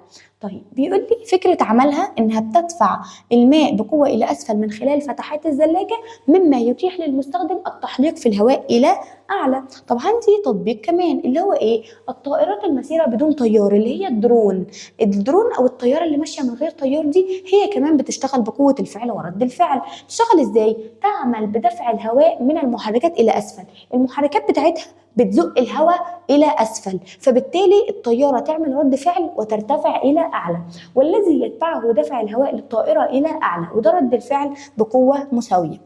طيب بيقول لي فكرة عملها إنها بتدفع الماء بقوة إلى أسفل من خلال فتحات الزلاجة، مما يتيح للمستخدم التحليق في الهواء إلى أعلى. طب عندي تطبيق كمان اللي هو إيه؟ الطائرات المسيرة بدون طيار اللي هي الدرون. الدرون أو الطيارة اللي ماشية من غير طيار دي هي كمان بتشتغل بقوة الفعل ورد الفعل. تشتغل إزاي؟ تعمل بدفع الهواء من المحركات إلى أسفل. المحركات بتاعتها بتزق الهواء إلى أسفل، فبالتالي الطيارة تعمل رد فعل وترتفع إلى أعلى، والذي يتبعه دفع الهواء للطائرة إلى أعلى، وده رد الفعل بقوة مساوية.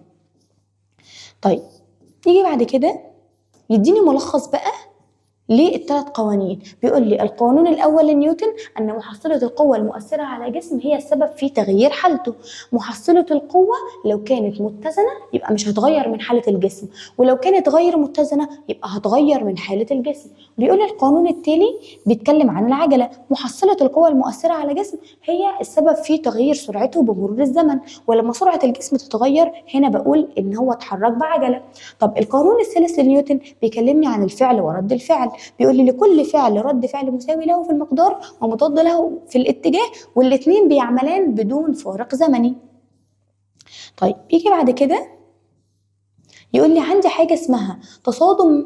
طيب يجي بعد كده يديني ملخص بقى للثلاث قوانين. بيقول لي القانون الأول لنيوتن أن محصلة القوة المؤثرة على جسم هي السبب في تغيير حالته. محصلة القوة لو كانت متزنة يبقى مش هتغير من حالة الجسم، ولو كانت غير متزنة يبقى هتغير من حالة الجسم. بيقول القانون التالي بيتكلم عن العجلة. محصلة القوة المؤثرة على جسم هي السبب في تغيير سرعته بمرور الزمن، ولما سرعة الجسم تتغير هنا بقول إن هو اتحرك بعجلة. طب القانون الثالث لنيوتن بيكلمني عن الفعل ورد الفعل. بيقول لي لكل فعل رد فعل مساوي له في المقدار ومضاد له في الاتجاه، والاثنين بيعملان بدون فارق زمني. طيب بيجي بعد كده يقول لي عندي حاجة اسمها تصادم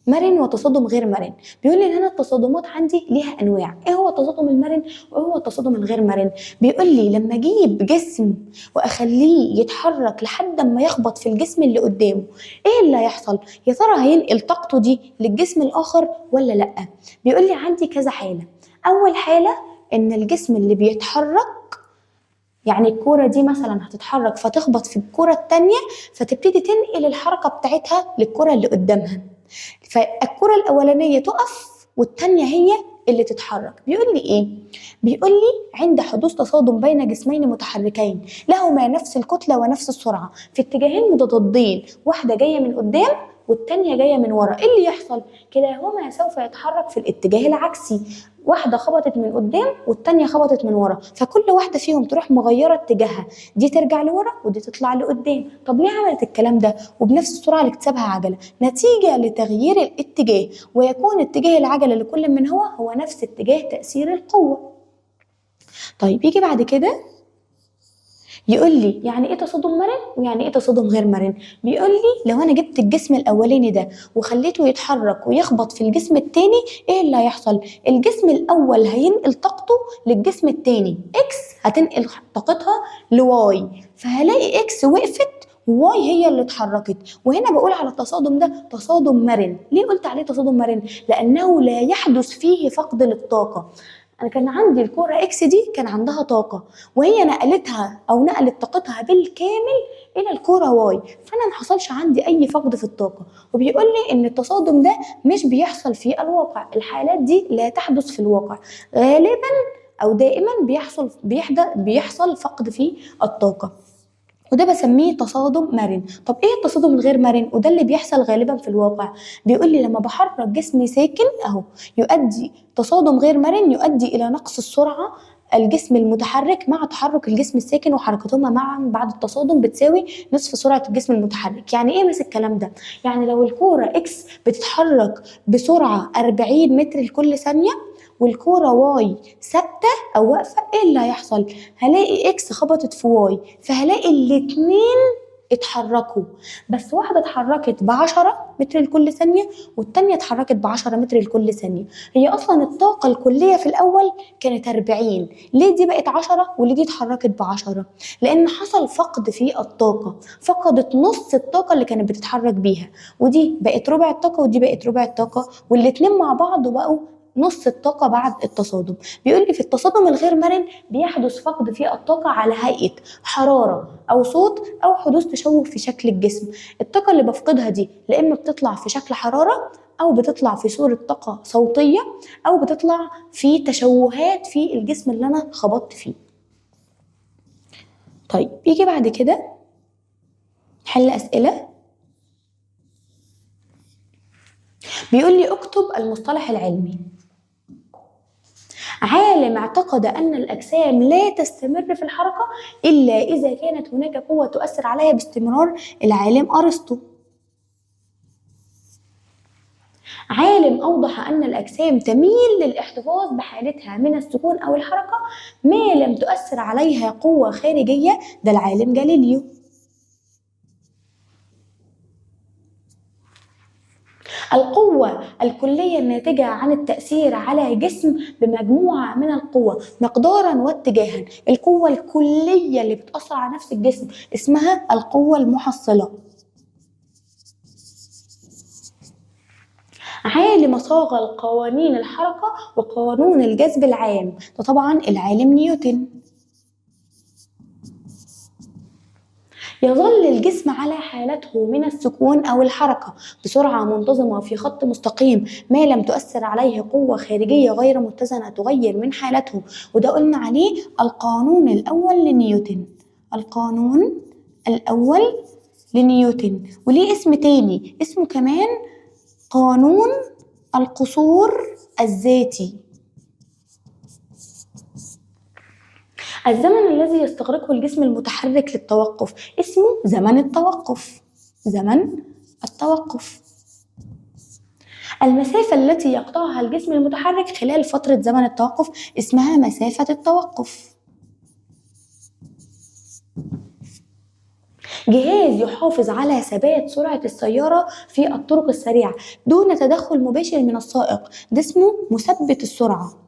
مرن وتصادم غير مرن. بيقول لي هنا التصادمات عندي ليها انواع. ايه هو التصادم المرن وايه هو التصادم الغير مرن؟ بيقول لي لما اجيب جسم واخليه يتحرك لحد ما يخبط في الجسم اللي قدامه، ايه اللي هيحصل؟ يا ترى هينقل طاقته دي للجسم الاخر ولا لا؟ بيقول لي عندي كذا حالة. اول حالة ان الجسم اللي بيتحرك، يعني الكورة دي مثلا هتتحرك فتخبط في الكورة التانية فتبتدي تنقل الحركة بتاعتها للكورة اللي قدامها، فالكرة الأولانية تقف والتانية هي اللي تتحرك. بيقول لي إيه؟ بيقول لي عند حدوث تصادم بين جسمين متحركين لهما نفس الكتلة ونفس السرعة في اتجاهين متضادين، واحدة جاية من قدام والتانية جاية من ورا، إيه اللي يحصل؟ كلاهما سوف يتحرك في الاتجاه العكسي. واحدة خبطت من قدام والتانية خبطت من ورا، فكل واحدة فيهم تروح مغيرة اتجاهها، دي ترجع لورا ودي تطلع لقدام. طب ليه عملت الكلام ده وبنفس السرعة اللي اكتسبها عجلة؟ نتيجة لتغيير الاتجاه، ويكون اتجاه العجلة لكل من هو نفس اتجاه تأثير القوة. طيب يجي بعد كده يقول لي يعني ايه تصادم مرن ويعني ايه تصادم غير مرن. بيقول لي لو انا جبت الجسم الاولاني ده وخليته يتحرك ويخبط في الجسم التاني، ايه اللي هيحصل؟ الجسم الاول هينقل طاقته للجسم التاني، اكس هتنقل طاقتها لواي، فهلاقي اكس وقفت واي هي اللي اتحركت. وهنا بقول على التصادم ده تصادم مرن. ليه قلت عليه تصادم مرن؟ لانه لا يحدث فيه فقد للطاقة. انا كان عندي الكوره اكس دي كان عندها طاقه، وهي نقلتها او نقلت طاقتها بالكامل الى الكوره واي، فانا ما حصلش عندي اي فقد في الطاقه. وبيقول لي ان التصادم ده مش بيحصل في الواقع، الحالات دي لا تحدث في الواقع، غالبا او دائما بيحصل فقد في الطاقه، وده بسميه تصادم مرن. طب ايه التصادم الغير مرن؟ وده اللي بيحصل غالبا في الواقع. بيقول لي لما بحرك جسم ساكن اهو، يؤدي تصادم غير مرن يؤدي الى نقص السرعه الجسم المتحرك مع تحرك الجسم الساكن، وحركتهما معا بعد التصادم بتساوي نصف سرعه الجسم المتحرك. يعني ايه بس الكلام ده؟ يعني لو الكوره اكس بتتحرك بسرعه 40 متر لكل ثانيه، والكوره واي ثابته او واقفه، ايه اللي هيحصل؟ هلاقي اكس خبطت في واي، فهلاقي الاتنين اتحركوا، بس واحدة اتحركت ب10 متر لكل ثانية، والتانية اتحركت ب10 متر لكل ثانية. هي أصلا الطاقة الكلية في الأول كانت 40، ليه دي بقت 10 وليه دي اتحركت ب10؟ لأن حصل فقد في الطاقة، فقدت نص الطاقة اللي كانت بتتحرك بيها، ودي بقت ربع الطاقة ودي بقت ربع الطاقة، والاتنين مع بعض بقوا نص الطاقة بعد التصادم. بيقول لي في التصادم الغير مرن بيحدث فقد في الطاقة على هيئة حرارة أو صوت أو حدوث تشوه في شكل الجسم. الطاقة اللي بفقدها دي لا إما بتطلع في شكل حرارة، أو بتطلع في صورة طاقة صوتية، أو بتطلع في تشوهات في الجسم اللي أنا خبطت فيه. طيب يجي بعد كده حل أسئلة. بيقول لي اكتب المصطلح العلمي. عالم اعتقد أن الأجسام لا تستمر في الحركة إلا إذا كانت هناك قوة تؤثر عليها باستمرار، العالم أرسطو. عالم أوضح أن الأجسام تميل للاحتفاظ بحالتها من السكون أو الحركة ما لم تؤثر عليها قوة خارجية، ده العالم جاليليو. القوة الكلية الناتجة عن التأثير على جسم بمجموعة من القوى مقدارا واتجاها، القوة الكلية اللي بتأثر على نفس الجسم اسمها القوة المحصلة. عالم صاغ القوانين الحركة وقانون الجذب العام، ده طبعا العالم نيوتن. يظل الجسم على حالته من السكون أو الحركة بسرعة منتظمة في خط مستقيم ما لم تؤثر عليه قوة خارجية غير متزنة تغير من حالته، وده قلنا عليه القانون الأول لنيوتن. القانون الأول لنيوتن، وليه اسم تاني، اسمه كمان قانون القصور الذاتي. الزمن الذي يستغرقه الجسم المتحرك للتوقف اسمه زمن التوقف. زمن التوقف. المسافة التي يقطعها الجسم المتحرك خلال فترة زمن التوقف اسمها مسافة التوقف. جهاز يحافظ على ثبات سرعة السيارة في الطرق السريعة دون تدخل مباشر من السائق، ده اسمه مثبت السرعة.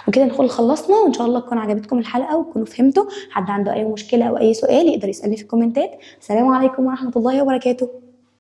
وكده نكون خلصنا، وان شاء الله تكون عجبتكم الحلقه وتكونوا فهمتوا. حد عنده اي مشكله او اي سؤال يقدر يسالني في الكومنتات. السلام عليكم ورحمه الله وبركاته.